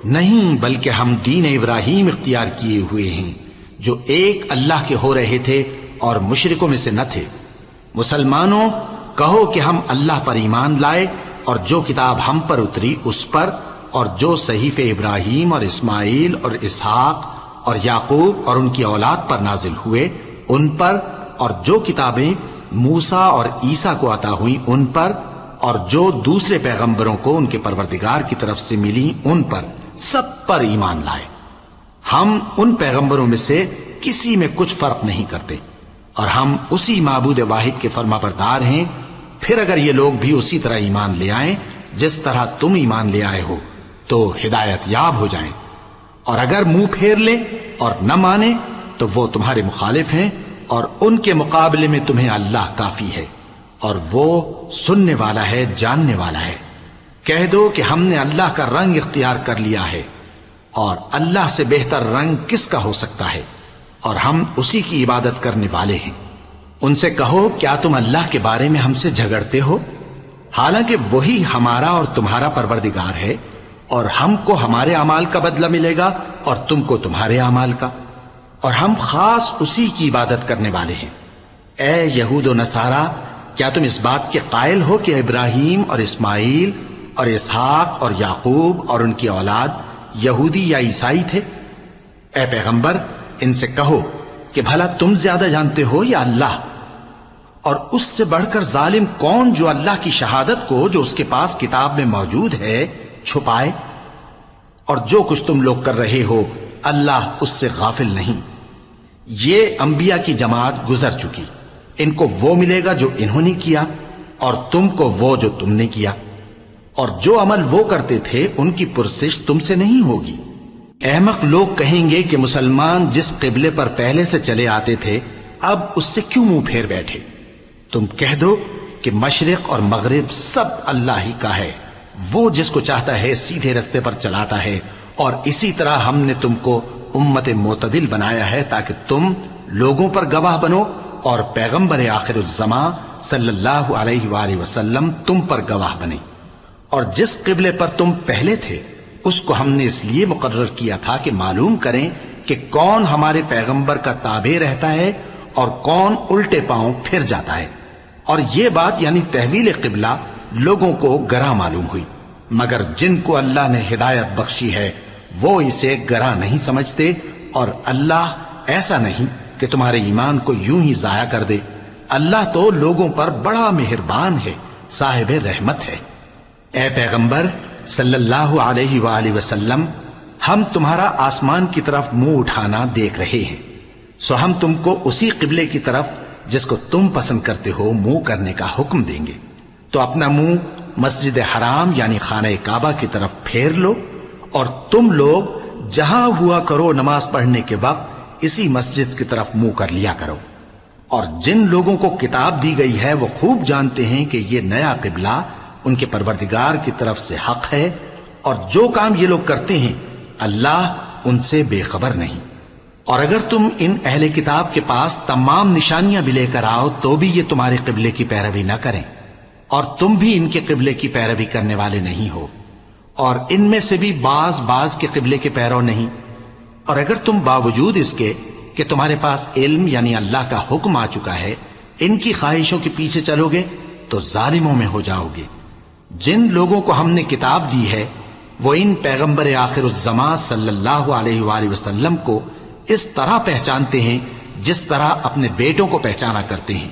نہیں، بلکہ ہم دین ابراہیم اختیار کیے ہوئے ہیں جو ایک اللہ کے ہو رہے تھے اور مشرکوں میں سے نہ تھے۔ مسلمانوں کہو کہ ہم اللہ پر ایمان لائے اور جو کتاب ہم پر اتری اس پر، اور جو صحیفے ابراہیم اور اسماعیل اور اسحاق اور یعقوب اور ان کی اولاد پر نازل ہوئے ان پر، اور جو کتابیں موسیٰ اور عیسیٰ کو عطا ہوئیں ان پر، اور جو دوسرے پیغمبروں کو ان کے پروردگار کی طرف سے ملی ان پر، سب پر ایمان لائے۔ ہم ان پیغمبروں میں سے کسی میں کچھ فرق نہیں کرتے، اور ہم اسی معبود واحد کے فرما بردار ہیں۔ پھر اگر یہ لوگ بھی اسی طرح ایمان لے آئیں جس طرح تم ایمان لے آئے ہو تو ہدایت یاب ہو جائیں، اور اگر منہ پھیر لیں اور نہ مانیں تو وہ تمہارے مخالف ہیں، اور ان کے مقابلے میں تمہیں اللہ کافی ہے، اور وہ سننے والا ہے، جاننے والا ہے۔ کہہ دو کہ ہم نے اللہ کا رنگ اختیار کر لیا ہے، اور اللہ سے بہتر رنگ کس کا ہو سکتا ہے، اور ہم اسی کی عبادت کرنے والے ہیں۔ ان سے کہو کیا تم اللہ کے بارے میں ہم سے جھگڑتے ہو، حالانکہ وہی ہمارا اور تمہارا پروردگار ہے، اور ہم کو ہمارے اعمال کا بدلہ ملے گا اور تم کو تمہارے اعمال کا، اور ہم خاص اسی کی عبادت کرنے والے ہیں۔ اے یہود و نصارا، کیا تم اس بات کے قائل ہو کہ ابراہیم اور اسماعیل اور اسحاق اور یعقوب اور ان کی اولاد یہودی یا عیسائی تھے؟ اے پیغمبر ان سے کہو کہ بھلا تم زیادہ جانتے ہو یا اللہ؟ اور اس سے بڑھ کر ظالم کون جو اللہ کی شہادت کو جو اس کے پاس کتاب میں موجود ہے چھپائے؟ اور جو کچھ تم لوگ کر رہے ہو اللہ اس سے غافل نہیں۔ یہ انبیاء کی جماعت گزر چکی، ان کو وہ ملے گا جو انہوں نے کیا، اور تم کو وہ جو تم نے کیا، اور جو عمل وہ کرتے تھے ان کی پرسش تم سے نہیں ہوگی۔ احمق لوگ کہیں گے کہ مسلمان جس قبلے پر پہلے سے چلے آتے تھے اب اس سے کیوں منہ پھیر بیٹھے؟ تم کہہ دو کہ مشرق اور مغرب سب اللہ ہی کا ہے، وہ جس کو چاہتا ہے سیدھے رستے پر چلاتا ہے، اور اسی طرح ہم نے تم کو امت معتدل بنایا ہے تاکہ تم لوگوں پر گواہ بنو، اور پیغمبر آخر الزماں صلی اللہ علیہ وآلہ وسلم تم پر گواہ بنے۔ اور جس قبلے پر تم پہلے تھے اس کو ہم نے اس لیے مقرر کیا تھا کہ معلوم کریں کہ کون ہمارے پیغمبر کا تابع رہتا ہے اور کون الٹے پاؤں پھر جاتا ہے۔ اور یہ بات یعنی تحویل قبلہ لوگوں کو گراں معلوم ہوئی، مگر جن کو اللہ نے ہدایت بخشی ہے وہ اسے گراں نہیں سمجھتے، اور اللہ ایسا نہیں کہ تمہارے ایمان کو یوں ہی ضائع کر دے۔ اللہ تو لوگوں پر بڑا مہربان ہے، صاحب رحمت ہے۔ اے پیغمبر صلی اللہ علیہ وآلہ وسلم، ہم تمہارا آسمان کی طرف منہ اٹھانا دیکھ رہے ہیں، سو ہم تم کو اسی قبلے کی طرف جس کو تم پسند کرتے ہو منہ کرنے کا حکم دیں گے۔ تو اپنا منہ مسجد حرام یعنی خانہ کعبہ کی طرف پھیر لو، اور تم لوگ جہاں ہوا کرو نماز پڑھنے کے وقت اسی مسجد کی طرف منہ کر لیا کرو۔ اور جن لوگوں کو کتاب دی گئی ہے وہ خوب جانتے ہیں کہ یہ نیا قبلہ ان کے پروردگار کی طرف سے حق ہے، اور جو کام یہ لوگ کرتے ہیں اللہ ان سے بے خبر نہیں۔ اور اگر تم ان اہل کتاب کے پاس تمام نشانیاں بھی لے کر آؤ تو بھی یہ تمہارے قبلے کی پیروی نہ کریں، اور تم بھی ان کے قبلے کی پیروی کرنے والے نہیں ہو، اور ان میں سے بھی بعض کے قبلے کے پیرو نہیں۔ اور اگر تم باوجود اس کے کہ تمہارے پاس علم یعنی اللہ کا حکم آ چکا ہے ان کی خواہشوں کے پیچھے چلو گے تو ظالموں میں ہو جاؤ گے۔ جن لوگوں کو ہم نے کتاب دی ہے وہ ان پیغمبر آخر الزماں صلی اللہ علیہ وآلہ وسلم کو اس طرح پہچانتے ہیں جس طرح اپنے بیٹوں کو پہچانا کرتے ہیں،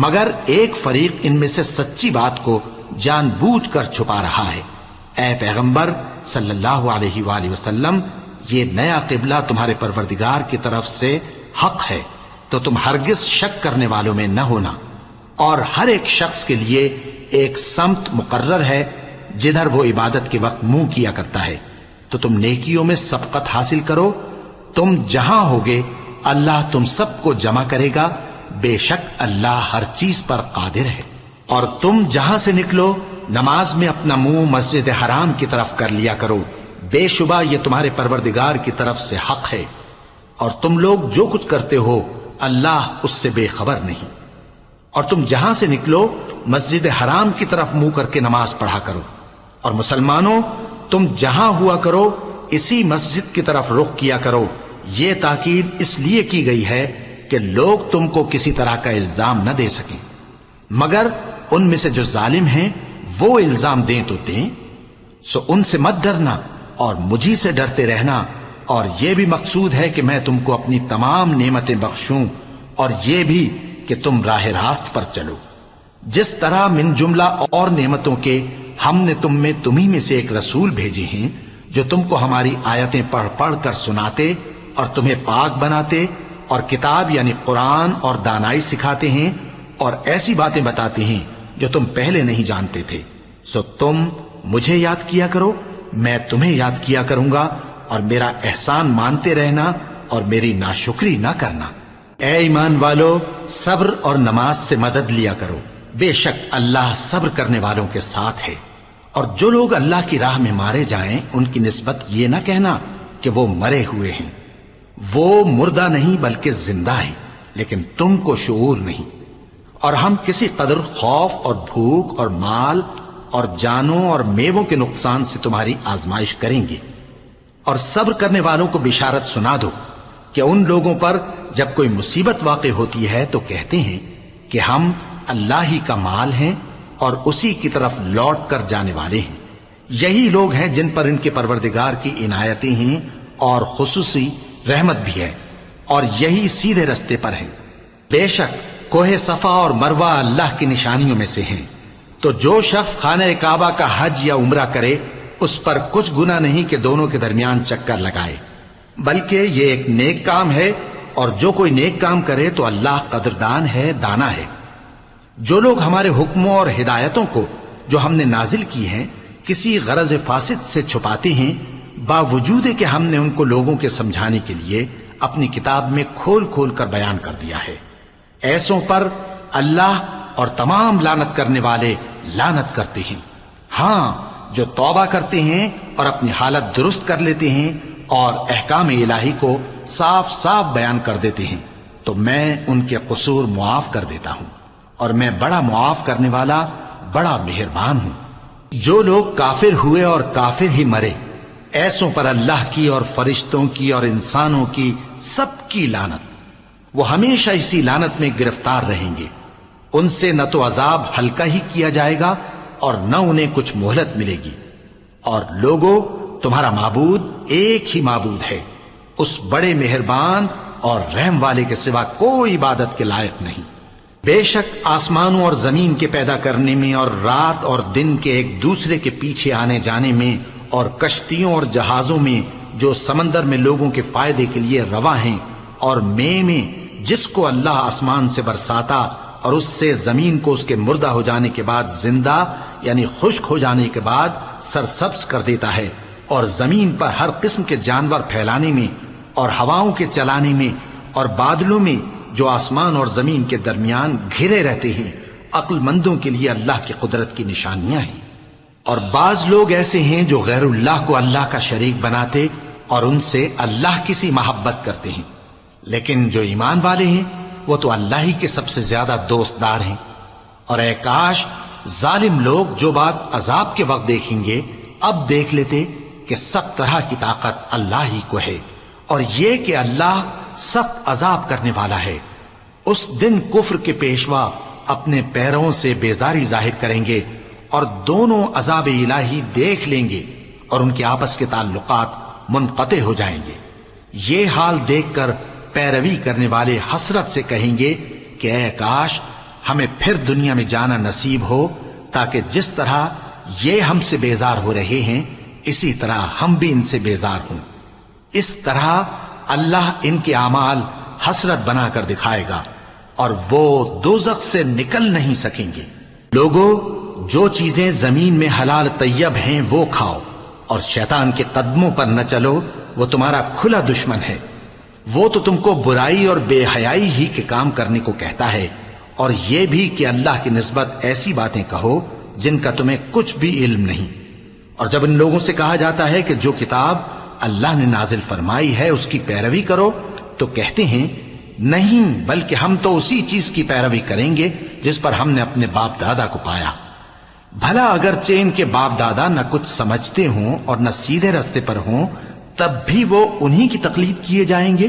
مگر ایک فریق ان میں سے سچی بات کو جان بوجھ کر چھپا رہا ہے۔ اے پیغمبر صلی اللہ علیہ وآلہ وسلم، یہ نیا قبلہ تمہارے پروردگار کی طرف سے حق ہے، تو تم ہرگز شک کرنے والوں میں نہ ہونا، اور ہر ایک شخص کے لیے ایک سمت مقرر ہے جدھر وہ عبادت کے وقت منہ کیا کرتا ہے، تو تم نیکیوں میں سبقت حاصل کرو۔ تم جہاں ہوگے اللہ تم سب کو جمع کرے گا، بے شک اللہ ہر چیز پر قادر ہے۔ اور تم جہاں سے نکلو نماز میں اپنا منہ مسجد حرام کی طرف کر لیا کرو، بے شبہ یہ تمہارے پروردگار کی طرف سے حق ہے، اور تم لوگ جو کچھ کرتے ہو اللہ اس سے بے خبر نہیں۔ اور تم جہاں سے نکلو مسجد حرام کی طرف منہ کر کے نماز پڑھا کرو، اور مسلمانوں تم جہاں ہوا کرو اسی مسجد کی طرف رخ کیا کرو۔ یہ تاکید اس لیے کی گئی ہے کہ لوگ تم کو کسی طرح کا الزام نہ دے سکیں، مگر ان میں سے جو ظالم ہیں وہ الزام دیں تو دیں، سو ان سے مت ڈرنا اور مجھی سے ڈرتے رہنا، اور یہ بھی مقصود ہے کہ میں تم کو اپنی تمام نعمتیں بخشوں، اور یہ بھی کہ تم راہ راست پر چلو۔ جس طرح من جملہ اور نعمتوں کے ہم نے تمہیں میں سے ایک رسول بھیجے ہیں جو تم کو ہماری آیتیں پڑھ پڑھ کر سناتے اور تمہیں پاک بناتے، اور کتاب یعنی قرآن اور دانائی سکھاتے ہیں، اور ایسی باتیں بتاتے ہیں جو تم پہلے نہیں جانتے تھے۔ سو تم مجھے یاد کیا کرو، میں تمہیں یاد کیا کروں گا، اور میرا احسان مانتے رہنا اور میری ناشکری نہ کرنا۔ اے ایمان والو، صبر اور نماز سے مدد لیا کرو، بے شک اللہ صبر کرنے والوں کے ساتھ ہے۔ اور جو لوگ اللہ کی راہ میں مارے جائیں ان کی نسبت یہ نہ کہنا کہ وہ مرے ہوئے ہیں، وہ مردہ نہیں بلکہ زندہ ہیں، لیکن تم کو شعور نہیں۔ اور ہم کسی قدر خوف اور بھوک اور مال اور جانوں اور میووں کے نقصان سے تمہاری آزمائش کریں گے، اور صبر کرنے والوں کو بشارت سنا دو کہ ان لوگوں پر جب کوئی مصیبت واقع ہوتی ہے تو کہتے ہیں کہ ہم اللہ ہی کا مال ہیں اور اسی کی طرف لوٹ کر جانے والے ہیں، یہی لوگ ہیں جن پر ان کے پروردگار کی عنایتیں ہیں اور خصوصی رحمت بھی ہے، اور یہی سیدھے رستے پر ہیں۔ بے شک کوہ صفا اور مروہ اللہ کی نشانیوں میں سے ہیں، تو جو شخص خانہ کعبہ کا حج یا عمرہ کرے اس پر کچھ گناہ نہیں کہ دونوں کے درمیان چکر لگائے، بلکہ یہ ایک نیک کام ہے، اور جو کوئی نیک کام کرے تو اللہ قدردان ہے، دانا ہے۔ جو لوگ ہمارے حکموں اور ہدایتوں کو جو ہم نے نازل کی ہیں کسی غرض فاسد سے چھپاتے ہیں، باوجود کہ ہم نے ان کو لوگوں کے سمجھانے کے لیے اپنی کتاب میں کھول کھول کر بیان کر دیا ہے، ایسوں پر اللہ اور تمام لعنت کرنے والے لعنت کرتے ہیں۔ ہاں، جو توبہ کرتے ہیں اور اپنی حالت درست کر لیتے ہیں اور احکام الہی کو صاف صاف بیان کر دیتے ہیں تو میں ان کے قصور معاف کر دیتا ہوں، اور میں بڑا معاف کرنے والا بڑا مہربان ہوں۔ جو لوگ کافر ہوئے اور کافر ہی مرے، ایسوں پر اللہ کی اور فرشتوں کی اور انسانوں کی سب کی لعنت، وہ ہمیشہ اسی لعنت میں گرفتار رہیں گے۔ ان سے نہ تو عذاب ہلکا ہی کیا جائے گا اور نہ انہیں کچھ مہلت ملے گی۔ اور لوگوں، تمہارا معبود ایک ہی معبود ہے، اس بڑے مہربان اور رحم والے کے سوا کوئی عبادت کے لائق نہیں۔ بے شک آسمانوں اور زمین کے پیدا کرنے میں اور رات اور دن کے ایک دوسرے کے پیچھے آنے جانے میں اور کشتیوں اور جہازوں میں جو سمندر میں لوگوں کے فائدے کے لیے رواں ہیں، اور میں جس کو اللہ آسمان سے برساتا اور اس سے زمین کو اس کے مردہ ہو جانے کے بعد زندہ یعنی خشک ہو جانے کے بعد سرسبز کر دیتا ہے، اور زمین پر ہر قسم کے جانور پھیلانے میں اور ہواؤں کے چلانے میں اور بادلوں میں جو آسمان اور زمین کے درمیان گھرے رہتے ہیں، عقل مندوں کے لیے اللہ کی قدرت کی نشانیاں ہیں۔ اور بعض لوگ ایسے ہیں جو غیر اللہ کو اللہ کا شریک بناتے اور ان سے اللہ کی سی محبت کرتے ہیں، لیکن جو ایمان والے ہیں وہ تو اللہ ہی کے سب سے زیادہ دوست دار ہیں۔ اور اے کاش ظالم لوگ جو بات عذاب کے وقت دیکھیں گے اب دیکھ لیتے کہ سب طرح کی طاقت اللہ ہی کو ہے، اور یہ کہ اللہ سخت عذاب کرنے والا ہے۔ اس دن کفر کے پیشوا اپنے پیروں سے بیزاری ظاہر کریں گے اور دونوں عذاب الہی دیکھ لیں گے اور ان کے آپس کے تعلقات منقطع ہو جائیں گے۔ یہ حال دیکھ کر پیروی کرنے والے حسرت سے کہیں گے کہ اے کاش ہمیں پھر دنیا میں جانا نصیب ہو، تاکہ جس طرح یہ ہم سے بیزار ہو رہے ہیں اسی طرح ہم بھی ان سے بیزار ہوں۔ اس طرح اللہ ان کے اعمال حسرت بنا کر دکھائے گا اور وہ دوزخ سے نکل نہیں سکیں گے۔ لوگوں، جو چیزیں زمین میں حلال طیب ہیں وہ کھاؤ، اور شیطان کے قدموں پر نہ چلو، وہ تمہارا کھلا دشمن ہے۔ وہ تو تم کو برائی اور بے حیائی ہی کے کام کرنے کو کہتا ہے، اور یہ بھی کہ اللہ کی نسبت ایسی باتیں کہو جن کا تمہیں کچھ بھی علم نہیں۔ اور جب ان لوگوں سے کہا جاتا ہے کہ جو کتاب اللہ نے نازل فرمائی ہے اس کی پیروی کرو، تو کہتے ہیں نہیں، بلکہ ہم تو اسی چیز کی پیروی کریں گے جس پر ہم نے اپنے باپ دادا کو پایا۔ بھلا اگرچہ ان کے باپ دادا نہ کچھ سمجھتے ہوں اور نہ سیدھے رستے پر ہوں، تب بھی وہ انہی کی تقلید کیے جائیں گے۔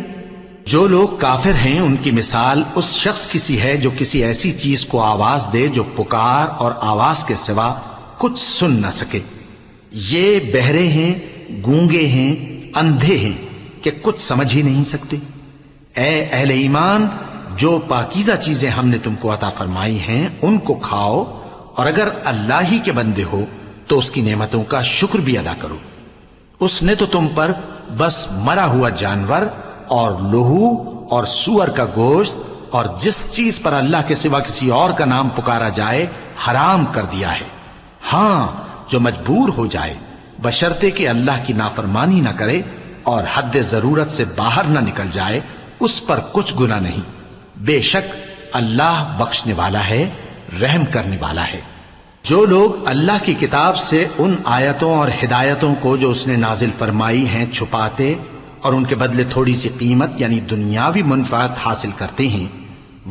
جو لوگ کافر ہیں ان کی مثال اس شخص کی سی ہے جو کسی ایسی چیز کو آواز دے جو پکار اور آواز کے سوا کچھ سن نہ سکے۔ یہ بہرے ہیں، گونگے ہیں، اندھے ہیں کہ کچھ سمجھ ہی نہیں سکتے۔ اے اہل ایمان، جو پاکیزہ چیزیں ہم نے تم کو عطا فرمائی ہیں ان کو کھاؤ، اور اگر اللہ ہی کے بندے ہو تو اس کی نعمتوں کا شکر بھی ادا کرو۔ اس نے تو تم پر بس مرا ہوا جانور اور لہو اور سور کا گوشت اور جس چیز پر اللہ کے سوا کسی اور کا نام پکارا جائے حرام کر دیا ہے۔ ہاں، جو مجبور ہو جائے بشرطے کہ اللہ کی نافرمانی نہ کرے اور حد ضرورت سے باہر نہ نکل جائے، اس پر کچھ گناہ نہیں۔ بے شک اللہ بخشنے والا ہے، رحم کرنے والا ہے۔ جو لوگ اللہ کی کتاب سے ان آیتوں اور ہدایتوں کو جو اس نے نازل فرمائی ہیں چھپاتے اور ان کے بدلے تھوڑی سی قیمت یعنی دنیاوی منفعت حاصل کرتے ہیں،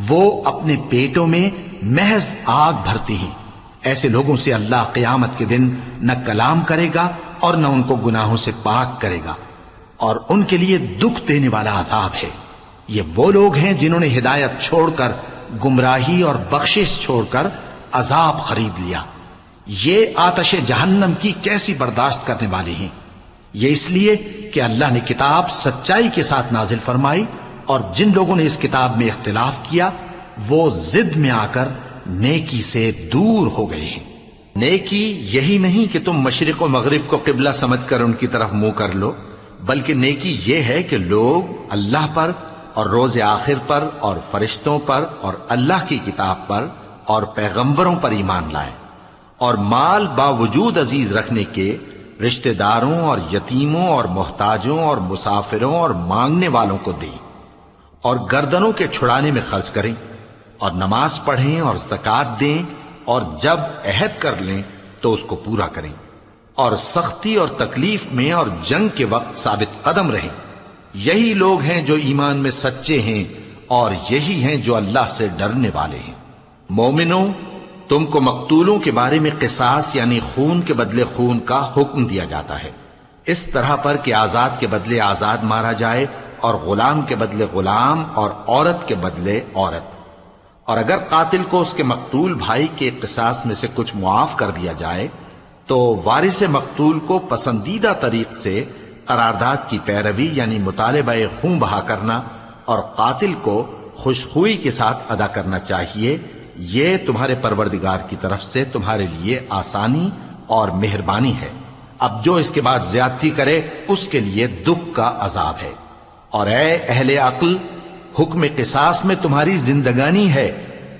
وہ اپنے پیٹوں میں محض آگ بھرتے ہیں۔ ایسے لوگوں سے اللہ قیامت کے دن نہ کلام کرے گا اور نہ ان کو گناہوں سے پاک کرے گا، اور ان کے لیے دکھ دینے والا عذاب ہے۔ یہ وہ لوگ ہیں جنہوں نے ہدایت چھوڑ کر، گمراہی اور بخشش چھوڑ کر عذاب خرید لیا۔ یہ آتش جہنم کی کیسی برداشت کرنے والے ہیں؟ یہ اس لیے کہ اللہ نے کتاب سچائی کے ساتھ نازل فرمائی، اور جن لوگوں نے اس کتاب میں اختلاف کیا وہ ضد میں آ کر نیکی سے دور ہو گئے ہیں۔ نیکی یہی نہیں کہ تم مشرق و مغرب کو قبلہ سمجھ کر ان کی طرف منہ کر لو، بلکہ نیکی یہ ہے کہ لوگ اللہ پر اور روز آخر پر اور فرشتوں پر اور اللہ کی کتاب پر اور پیغمبروں پر ایمان لائیں، اور مال باوجود عزیز رکھنے کے رشتہ داروں اور یتیموں اور محتاجوں اور مسافروں اور مانگنے والوں کو دیں، اور گردنوں کے چھڑانے میں خرچ کریں، اور نماز پڑھیں اور زکوٰۃ دیں، اور جب عہد کر لیں تو اس کو پورا کریں، اور سختی اور تکلیف میں اور جنگ کے وقت ثابت قدم رہیں۔ یہی لوگ ہیں جو ایمان میں سچے ہیں، اور یہی ہیں جو اللہ سے ڈرنے والے ہیں۔ مومنوں، تم کو مقتولوں کے بارے میں قصاص یعنی خون کے بدلے خون کا حکم دیا جاتا ہے، اس طرح پر کہ آزاد کے بدلے آزاد مارا جائے، اور غلام کے بدلے غلام، اور عورت کے بدلے عورت۔ اور اگر قاتل کو اس کے مقتول بھائی کے قصاص میں سے کچھ معاف کر دیا جائے تو وارث مقتول کو پسندیدہ طریق سے قرارداد کی پیروی یعنی مطالبہ خون بہا کرنا اور قاتل کو خوشخوئی کے ساتھ ادا کرنا چاہیے۔ یہ تمہارے پروردگار کی طرف سے تمہارے لیے آسانی اور مہربانی ہے۔ اب جو اس کے بعد زیادتی کرے اس کے لیے دکھ کا عذاب ہے۔ اور اے اہل عقل، حکم قصاص میں تمہاری زندگانی ہے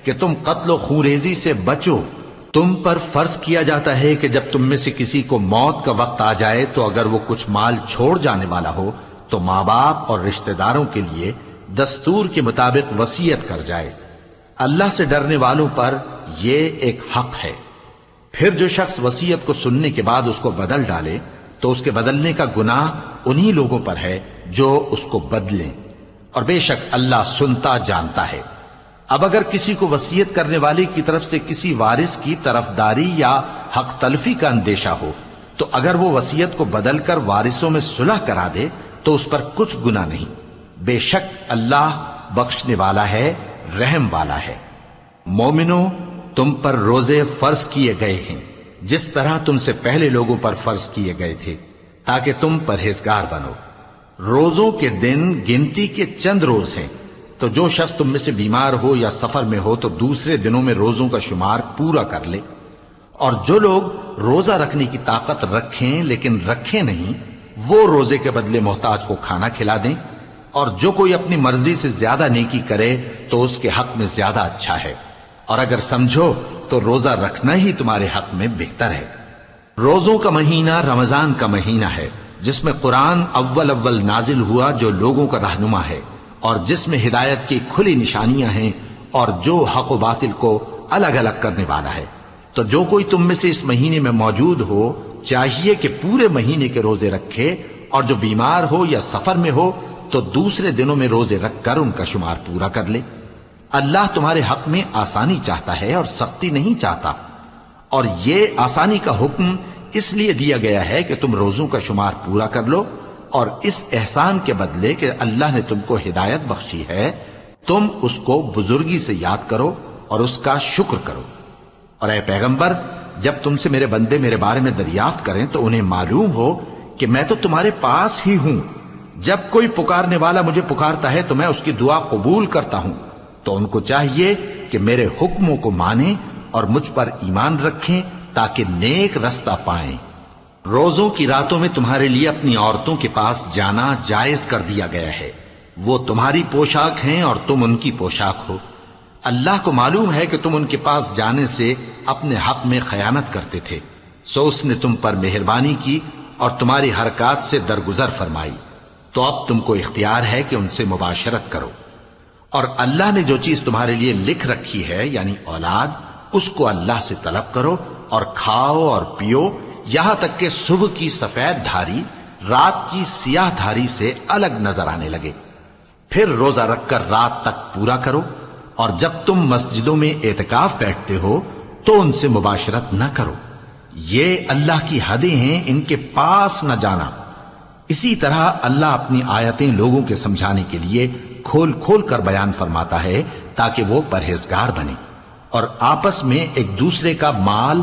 کہ تم قتل و خونریزی سے بچو۔ تم پر فرض کیا جاتا ہے کہ جب تم میں سے کسی کو موت کا وقت آ جائے تو اگر وہ کچھ مال چھوڑ جانے والا ہو تو ماں باپ اور رشتہ داروں کے لیے دستور کے مطابق وصیت کر جائے۔ اللہ سے ڈرنے والوں پر یہ ایک حق ہے۔ پھر جو شخص وصیت کو سننے کے بعد اس کو بدل ڈالے تو اس کے بدلنے کا گناہ انہی لوگوں پر ہے جو اس کو بدلیں، اور بے شک اللہ سنتا جانتا ہے۔ اب اگر کسی کو وصیت کرنے والے کی طرف سے کسی وارث کی طرفداری یا حق تلفی کا اندیشہ ہو تو اگر وہ وصیت کو بدل کر وارثوں میں صلح کرا دے تو اس پر کچھ گناہ نہیں، بے شک اللہ بخشنے والا ہے، رحم والا ہے۔ مومنوں، تم پر روزے فرض کیے گئے ہیں جس طرح تم سے پہلے لوگوں پر فرض کیے گئے تھے تاکہ تم پرہیزگار بنو۔ روزوں کے دن گنتی کے چند روز ہیں، تو جو شخص تم میں سے بیمار ہو یا سفر میں ہو تو دوسرے دنوں میں روزوں کا شمار پورا کر لے۔ اور جو لوگ روزہ رکھنے کی طاقت رکھیں لیکن رکھیں نہیں، وہ روزے کے بدلے محتاج کو کھانا کھلا دیں۔ اور جو کوئی اپنی مرضی سے زیادہ نیکی کرے تو اس کے حق میں زیادہ اچھا ہے، اور اگر سمجھو تو روزہ رکھنا ہی تمہارے حق میں بہتر ہے۔ روزوں کا مہینہ رمضان کا مہینہ ہے جس میں قرآن اول نازل ہوا، جو لوگوں کا رہنما ہے اور جس میں ہدایت کی کھلی نشانیاں ہیں، اور جو حق و باطل کو الگ الگ کرنے والا ہے۔ تو جو کوئی تم میں سے اس مہینے میں موجود ہو چاہیے کہ پورے مہینے کے روزے رکھے، اور جو بیمار ہو یا سفر میں ہو تو دوسرے دنوں میں روزے رکھ کر ان کا شمار پورا کر لے۔ اللہ تمہارے حق میں آسانی چاہتا ہے اور سختی نہیں چاہتا، اور یہ آسانی کا حکم اس لیے دیا گیا ہے کہ تم روزوں کا شمار پورا کر لو، اور اس احسان کے بدلے کہ اللہ نے تم کو ہدایت بخشی ہے تم اس کو بزرگی سے یاد کرو اور اس کا شکر کرو۔ اور اے پیغمبر، جب تم سے میرے بندے میرے بارے میں دریافت کریں تو انہیں معلوم ہو کہ میں تو تمہارے پاس ہی ہوں۔ جب کوئی پکارنے والا مجھے پکارتا ہے تو میں اس کی دعا قبول کرتا ہوں۔ تو ان کو چاہیے کہ میرے حکموں کو مانیں اور مجھ پر ایمان رکھیں تاکہ نیک رستہ پائیں۔ روزوں کی راتوں میں تمہارے لیے اپنی عورتوں کے پاس جانا جائز کر دیا گیا ہے، وہ تمہاری پوشاک ہیں اور تم ان کی پوشاک ہو۔ اللہ کو معلوم ہے کہ تم ان کے پاس جانے سے اپنے حق میں خیانت کرتے تھے، سو اس نے تم پر مہربانی کی اور تمہاری حرکات سے درگزر فرمائی، تو اب تم کو اختیار ہے کہ ان سے مباشرت کرو۔ اور اللہ نے جو چیز تمہارے لیے لکھ رکھی ہے یعنی اولاد، اس کو اللہ سے طلب کرو اور کھاؤ اور پیو، یہاں تک کہ صبح کی سفید دھاری رات کی سیاہ دھاری سے الگ نظر آنے لگے۔ پھر روزہ رکھ کر رات تک پورا کرو، اور جب تم مسجدوں میں اعتکاف بیٹھتے ہو تو ان سے مباشرت نہ کرو، یہ اللہ کی حدیں ہیں، ان کے پاس نہ جانا۔ اسی طرح اللہ اپنی آیتیں لوگوں کے سمجھانے کے لیے کھول کھول کر بیان فرماتا ہے تاکہ وہ پرہیزگار بنے، اور آپس میں ایک دوسرے کا مال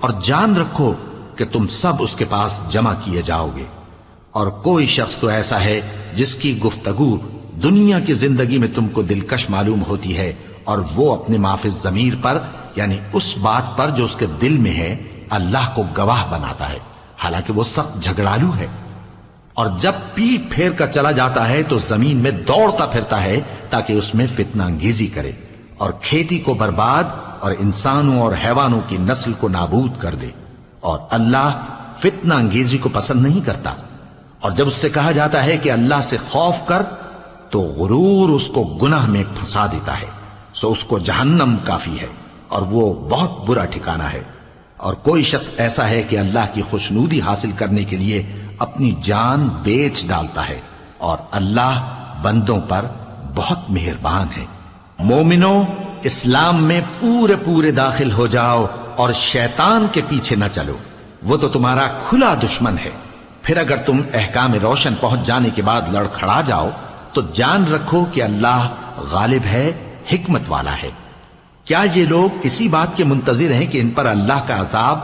اور جان رکھو کہ تم سب اس کے پاس جمع کیے جاؤ گے، اور کوئی شخص تو ایسا ہے جس کی گفتگو دنیا کی زندگی میں تم کو دلکش معلوم ہوتی ہے، اور وہ اپنے معافی ضمیر پر یعنی اس بات پر جو اس کے دل میں ہے اللہ کو گواہ بناتا ہے، حالانکہ وہ سخت جھگڑالو ہے، اور جب پیٹ پھیر کر چلا جاتا ہے تو زمین میں دوڑتا پھرتا ہے تاکہ اس میں فتنہ انگیزی کرے اور کھیتی کو برباد اور انسانوں اور حیوانوں کی نسل کو نابود کر دے، اور اللہ فتنہ انگیزی کو پسند نہیں کرتا۔ اور جب اس سے کہا جاتا ہے کہ اللہ سے خوف کر تو غرور اس کو گناہ میں پھنسا دیتا ہے، سو اس کو جہنم کافی ہے اور وہ بہت برا ٹھکانہ ہے۔ اور کوئی شخص ایسا ہے کہ اللہ کی خوشنودی حاصل کرنے کے لیے اپنی جان بیچ ڈالتا ہے، اور اللہ بندوں پر بہت مہربان ہے۔ مومنو، اسلام میں پورے پورے داخل ہو جاؤ اور شیطان کے پیچھے نہ چلو، وہ تو تمہارا کھلا دشمن ہے۔ پھر اگر تم احکام روشن پہنچ جانے کے بعد لڑکھڑا جاؤ تو جان رکھو کہ اللہ غالب ہے، حکمت والا ہے۔ کیا یہ لوگ اسی بات کے منتظر ہیں کہ ان پر اللہ کا عذاب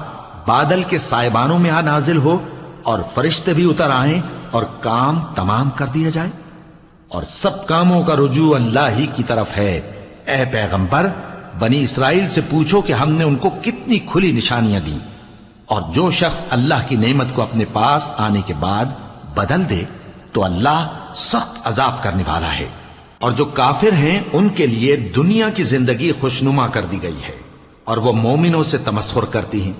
بادل کے سائبانوں میں نازل ہو اور فرشتے بھی اتر آئیں اور کام تمام کر دیا جائے؟ اور سب کاموں کا رجوع اللہ ہی کی طرف ہے۔ اے پیغمبر، بنی اسرائیل سے پوچھو کہ ہم نے ان کو کتنی کھلی نشانیاں دیں، اور جو شخص اللہ کی نعمت کو اپنے پاس آنے کے بعد بدل دے تو اللہ سخت عذاب کرنے والا ہے۔ اور جو کافر ہیں ان کے لیے دنیا کی زندگی خوشنما کر دی گئی ہے، اور وہ مومنوں سے تمسخر کرتی ہیں،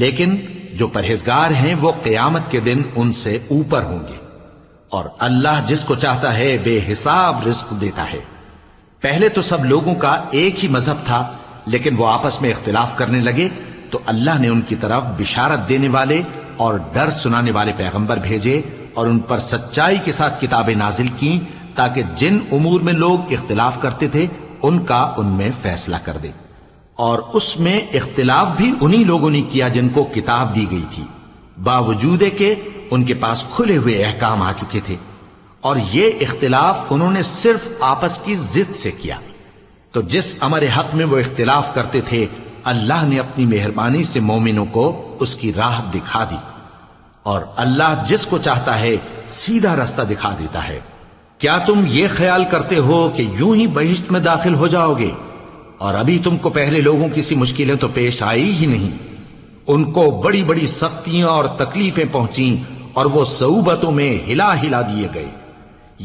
لیکن جو پرہیزگار ہیں وہ قیامت کے دن ان سے اوپر ہوں گے، اور اللہ جس کو چاہتا ہے بے حساب رزق دیتا ہے۔ پہلے تو سب لوگوں کا ایک ہی مذہب تھا، لیکن وہ آپس میں اختلاف کرنے لگے تو اللہ نے ان کی طرف بشارت دینے والے اور ڈر سنانے والے پیغمبر بھیجے، اور ان پر سچائی کے ساتھ کتابیں نازل کیں تاکہ جن امور میں لوگ اختلاف کرتے تھے ان کا ان میں فیصلہ کر دے۔ اور اس میں اختلاف بھی انہی لوگوں نے کیا جن کو کتاب دی گئی تھی، باوجود کہ ان کے پاس کھلے ہوئے احکام آ چکے تھے، اور یہ اختلاف انہوں نے صرف آپس کی ضد سے کیا۔ تو جس امر حق میں وہ اختلاف کرتے تھے اللہ نے اپنی مہربانی سے مومنوں کو اس کی راہ دکھا دی، اور اللہ جس کو چاہتا ہے سیدھا رستہ دکھا دیتا ہے۔ کیا تم یہ خیال کرتے ہو کہ یوں ہی بہشت میں داخل ہو جاؤ گے، اور ابھی تم کو پہلے لوگوں کی سی مشکلیں تو پیش آئی ہی نہیں؟ ان کو بڑی بڑی سختیاں اور تکلیفیں پہنچیں، اور وہ صعوبتوں میں ہلا ہلا دیے گئے،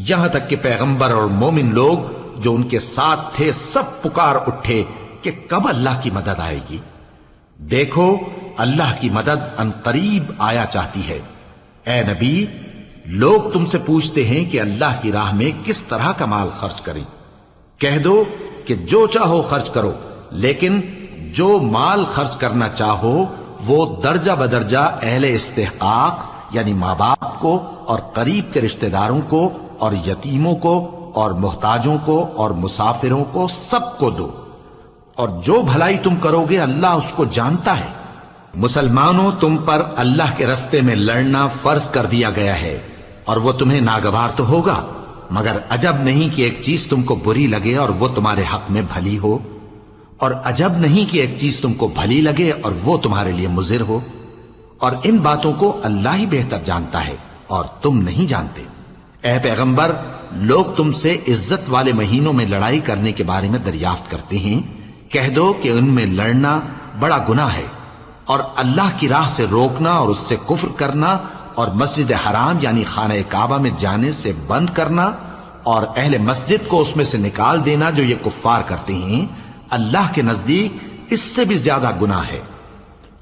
یہاں تک کہ پیغمبر اور مومن لوگ جو ان کے ساتھ تھے سب پکار اٹھے کہ کب اللہ کی مدد آئے گی۔ دیکھو اللہ کی مدد ان قریب آیا چاہتی ہے۔ اے نبی، لوگ تم سے پوچھتے ہیں کہ اللہ کی راہ میں کس طرح کا مال خرچ کریں۔ کہہ دو کہ جو چاہو خرچ کرو، لیکن جو مال خرچ کرنا چاہو وہ درجہ بدرجہ اہل استحقاق یعنی ماں باپ کو اور قریب کے رشتہ داروں کو اور یتیموں کو اور محتاجوں کو اور مسافروں کو سب کو دو، اور جو بھلائی تم کرو گے اللہ اس کو جانتا ہے۔ مسلمانوں، تم پر اللہ کے رستے میں لڑنا فرض کر دیا گیا ہے، اور وہ تمہیں ناگوار تو ہوگا، مگر عجب نہیں کہ ایک چیز تم کو بری لگے اور وہ تمہارے حق میں بھلی ہو، اور عجب نہیں کہ ایک چیز تم کو بھلی لگے اور وہ تمہارے لیے مضر ہو، اور ان باتوں کو اللہ ہی بہتر جانتا ہے اور تم نہیں جانتے۔ اے پیغمبر، لوگ تم سے عزت والے مہینوں میں لڑائی کرنے کے بارے میں دریافت کرتے ہیں، کہہ دو کہ ان میں لڑنا بڑا گناہ ہے، اور اللہ کی راہ سے روکنا اور اس سے کفر کرنا اور مسجد حرام یعنی خانہ کعبہ میں جانے سے بند کرنا اور اہل مسجد کو اس میں سے نکال دینا جو یہ کفار کرتے ہیں، اللہ کے نزدیک اس سے بھی زیادہ گناہ ہے،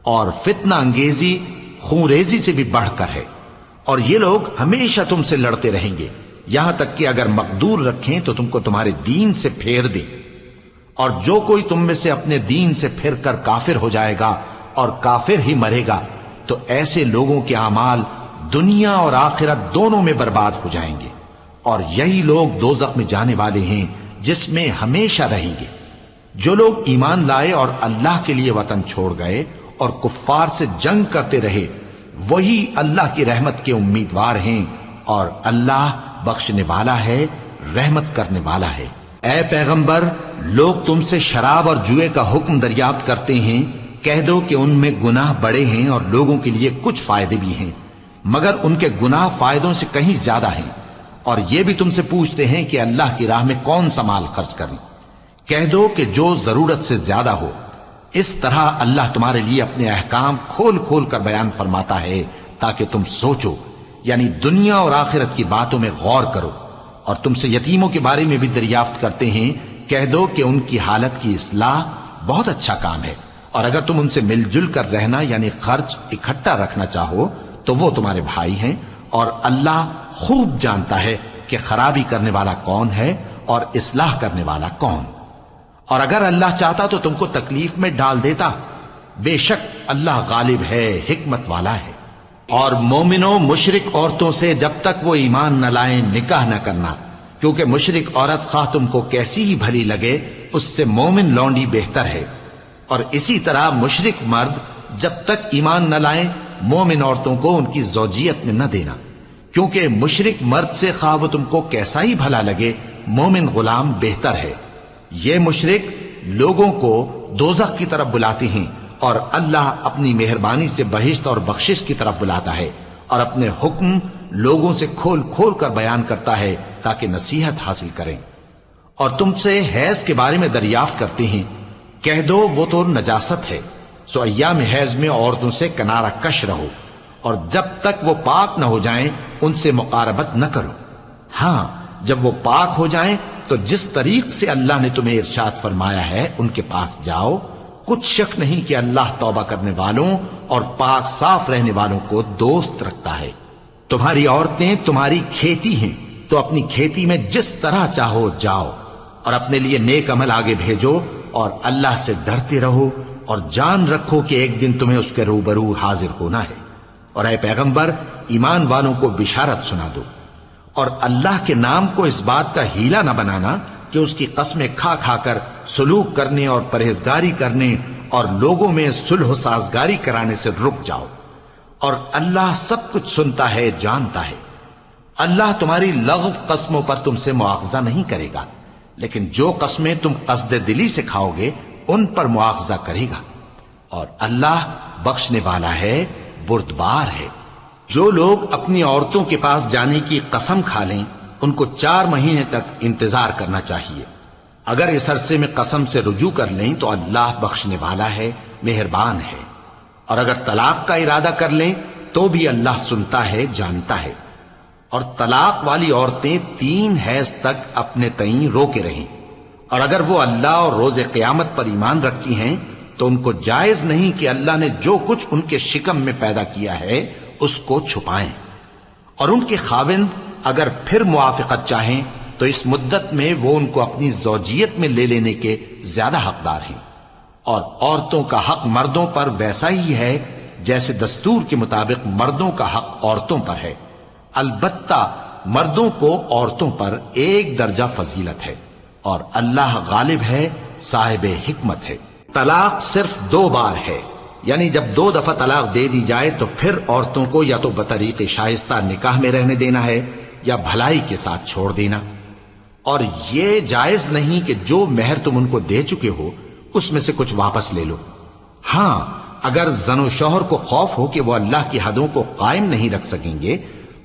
اور فتنہ انگیزی خونریزی سے بھی بڑھ کر ہے۔ اور یہ لوگ ہمیشہ تم سے لڑتے رہیں گے، یہاں تک کہ اگر مقدور رکھیں تو تم کو تمہارے دین سے پھیر دیں، اور جو کوئی تم میں سے اپنے دین سے پھر کر کافر ہو جائے گا اور کافر ہی مرے گا تو ایسے لوگوں کے اعمال دنیا اور آخرت دونوں میں برباد ہو جائیں گے، اور یہی لوگ دوزخ میں جانے والے ہیں جس میں ہمیشہ رہیں گے۔ جو لوگ ایمان لائے اور اللہ کے لیے وطن چھوڑ گئے اور کفار سے جنگ کرتے رہے وہی اللہ کی رحمت کے امیدوار ہیں، اور اللہ بخشنے والا ہے، رحمت کرنے والا ہے۔ اے پیغمبر، لوگ تم سے شراب اور جوئے کا حکم دریافت کرتے ہیں، کہہ دو کہ ان میں گناہ بڑے ہیں اور لوگوں کے لیے کچھ فائدے بھی ہیں، مگر ان کے گناہ فائدوں سے کہیں زیادہ ہیں، اور یہ بھی تم سے پوچھتے ہیں کہ اللہ کی راہ میں کون سا مال خرچ کریں۔ کہہ دو کہ جو ضرورت سے زیادہ ہو۔ اس طرح اللہ تمہارے لیے اپنے احکام کھول کھول کر بیان فرماتا ہے تاکہ تم سوچو، یعنی دنیا اور آخرت کی باتوں میں غور کرو۔ اور تم سے یتیموں کے بارے میں بھی دریافت کرتے ہیں، کہہ دو کہ ان کی حالت کی اصلاح بہت اچھا کام ہے، اور اگر تم ان سے مل جل کر رہنا یعنی خرچ اکٹھا رکھنا چاہو تو وہ تمہارے بھائی ہیں، اور اللہ خوب جانتا ہے کہ خرابی کرنے والا کون ہے اور اصلاح کرنے والا کون۔ اور اگر اللہ چاہتا تو تم کو تکلیف میں ڈال دیتا، بے شک اللہ غالب ہے، حکمت والا ہے۔ اور مومنوں مشرک عورتوں سے جب تک وہ ایمان نہ لائیں نکاح نہ کرنا، کیونکہ مشرک عورت خواہ تم کو کیسی ہی بھلی لگے اس سے مومن لونڈی بہتر ہے۔ اور اسی طرح مشرک مرد جب تک ایمان نہ لائیں مومن عورتوں کو ان کی زوجیت میں نہ دینا، کیونکہ مشرک مرد سے خواہ وہ تم کو کیسا ہی بھلا لگے مومن غلام بہتر ہے۔ یہ مشرک لوگوں کو دوزخ کی طرف بلاتے ہیں، اور اللہ اپنی مہربانی سے بہشت اور بخشش کی طرف بلاتا ہے، اور اپنے حکم لوگوں سے کھول کھول کر بیان کرتا ہے تاکہ نصیحت حاصل کریں۔ اور تم سے حیض کے بارے میں دریافت کرتے ہیں، کہہ دو وہ تو نجاست ہے، سو ایام حیض میں عورتوں سے کنارہ کش رہو، اور جب تک وہ پاک نہ ہو جائیں ان سے مقاربت نہ کرو۔ ہاں جب وہ پاک ہو جائیں تو جس طریق سے اللہ نے تمہیں ارشاد فرمایا ہے ان کے پاس جاؤ، کچھ شک نہیں کہ اللہ توبہ کرنے والوں اور پاک صاف رہنے والوں کو دوست رکھتا ہے۔ تمہاری عورتیں تمہاری کھیتی ہیں، تو اپنی کھیتی میں جس طرح چاہو جاؤ، اور اپنے لیے نیک عمل آگے بھیجو، اور اللہ سے ڈرتے رہو، اور جان رکھو کہ ایک دن تمہیں اس کے روبرو حاضر ہونا ہے۔ اور اے پیغمبر ایمان والوں کو بشارت سنا دو، اور اللہ کے نام کو اس بات کا ہیلا نہ بنانا کہ اس کی قسمیں کھا کھا کر سلوک کرنے اور پرہیزگاری کرنے اور لوگوں میں صلح و سازگاری کرانے سے رک جاؤ، اور اللہ سب کچھ سنتا ہے، جانتا ہے۔ اللہ تمہاری لغو قسموں پر تم سے مواخذہ نہیں کرے گا، لیکن جو قسمیں تم قصد دلی سے کھاؤ گے ان پر مواخذہ کرے گا، اور اللہ بخشنے والا ہے، بردبار ہے۔ جو لوگ اپنی عورتوں کے پاس جانے کی قسم کھا لیں ان کو 4 مہینے تک انتظار کرنا چاہیے۔ اگر اس عرصے میں قسم سے رجوع کر لیں تو اللہ بخشنے والا ہے، مہربان ہے۔ اور اگر طلاق کا ارادہ کر لیں تو بھی اللہ سنتا ہے، جانتا ہے۔ اور طلاق والی عورتیں 3 حیض تک اپنے تئیں روکے رہیں، اور اگر وہ اللہ اور روز قیامت پر ایمان رکھتی ہیں تو ان کو جائز نہیں کہ اللہ نے جو کچھ ان کے شکم میں پیدا کیا ہے اس کو چھپائیں۔ اور ان کے خاوند اگر پھر موافقت چاہیں تو اس مدت میں وہ ان کو اپنی زوجیت میں لے لینے کے زیادہ حقدار ہیں۔ اور عورتوں کا حق مردوں پر ویسا ہی ہے جیسے دستور کے مطابق مردوں کا حق عورتوں پر ہے، البتہ مردوں کو عورتوں پر 1 درجہ فضیلت ہے، اور اللہ غالب ہے، صاحب حکمت ہے۔ طلاق صرف 2 بار ہے، یعنی جب 2 دفعہ طلاق دے دی جائے تو پھر عورتوں کو یا تو بطریق شائستہ نکاح میں رہنے دینا ہے یا بھلائی کے ساتھ چھوڑ دینا۔ اور یہ جائز نہیں کہ جو مہر تم ان کو دے چکے ہو اس میں سے کچھ واپس لے لو۔ ہاں اگر زن و شوہر کو خوف ہو کہ وہ اللہ کی حدوں کو قائم نہیں رکھ سکیں گے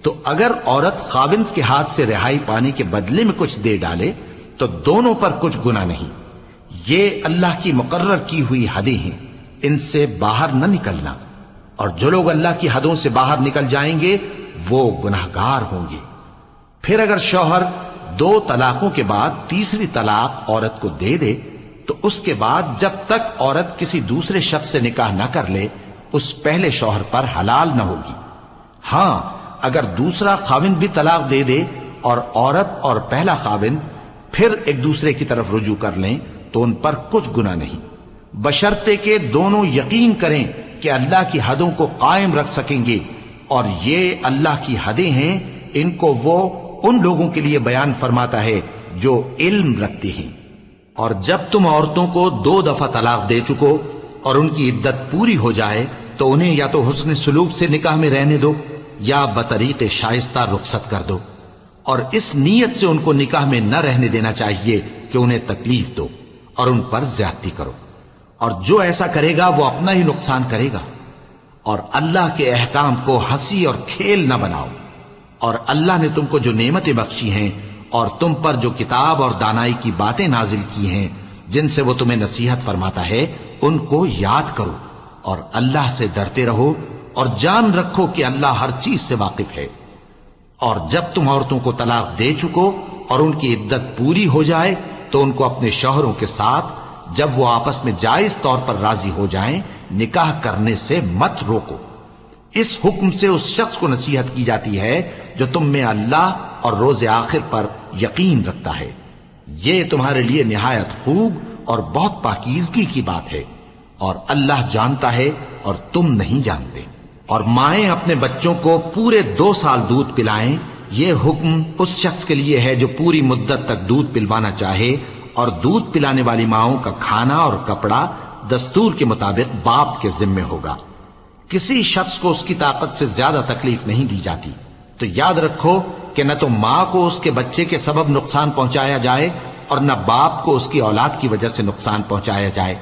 تو اگر عورت خاوند کے ہاتھ سے رہائی پانے کے بدلے میں کچھ دے ڈالے تو دونوں پر کچھ گناہ نہیں۔ یہ اللہ کی مقرر کی ہوئی حدیں ہیں، ان سے باہر نہ نکلنا، اور جو لوگ اللہ کی حدوں سے باہر نکل جائیں گے وہ گناہگار ہوں گے۔ پھر اگر شوہر 2 طلاقوں کے بعد تیسری طلاق عورت کو دے دے تو اس کے بعد جب تک عورت کسی دوسرے شخص سے نکاح نہ کر لے اس پہلے شوہر پر حلال نہ ہوگی۔ ہاں اگر دوسرا خاوند بھی طلاق دے دے اور عورت اور پہلا خاوند پھر ایک دوسرے کی طرف رجوع کر لیں تو ان پر کچھ گناہ نہیں، بشرطے کہ دونوں یقین کریں کہ اللہ کی حدوں کو قائم رکھ سکیں گے، اور یہ اللہ کی حدیں ہیں، ان کو وہ ان لوگوں کے لیے بیان فرماتا ہے جو علم رکھتے ہیں۔ اور جب تم عورتوں کو 2 دفعہ طلاق دے چکو اور ان کی عدت پوری ہو جائے تو انہیں یا تو حسن سلوک سے نکاح میں رہنے دو یا بطریق شائستہ رخصت کر دو، اور اس نیت سے ان کو نکاح میں نہ رہنے دینا چاہیے کہ انہیں تکلیف دو اور ان پر زیادتی کرو۔ اور جو ایسا کرے گا وہ اپنا ہی نقصان کرے گا، اور اللہ کے احکام کو ہنسی اور کھیل نہ بناؤ۔ اور اللہ نے تم کو جو نعمتیں بخشی ہیں اور تم پر جو کتاب اور دانائی کی باتیں نازل کی ہیں جن سے وہ تمہیں نصیحت فرماتا ہے، ان کو یاد کرو اور اللہ سے ڈرتے رہو، اور جان رکھو کہ اللہ ہر چیز سے واقف ہے۔ اور جب تم عورتوں کو طلاق دے چکو اور ان کی عدت پوری ہو جائے تو ان کو اپنے شوہروں کے ساتھ جب وہ آپس میں جائز طور پر راضی ہو جائیں نکاح کرنے سے مت روکو۔ اس حکم سے اس شخص کو نصیحت کی جاتی ہے جو تم میں اللہ اور روز آخر پر یقین رکھتا ہے۔ یہ تمہارے لیے نہایت خوب اور بہت پاکیزگی کی بات ہے، اور اللہ جانتا ہے اور تم نہیں جانتے۔ اور مائیں اپنے بچوں کو پورے 2 سال دودھ پلائیں، یہ حکم اس شخص کے لیے ہے جو پوری مدت تک دودھ پلوانا چاہے، اور دودھ پلانے والی ماؤں کا کھانا اور کپڑا دستور کے مطابق باپ کے ذمے ہوگا۔ کسی شخص کو اس کی طاقت سے زیادہ تکلیف نہیں دی جاتی، تو یاد رکھو کہ نہ تو ماں کو اس کے بچے کے سبب نقصان پہنچایا جائے اور نہ باپ کو اس کی اولاد کی وجہ سے نقصان پہنچایا جائے،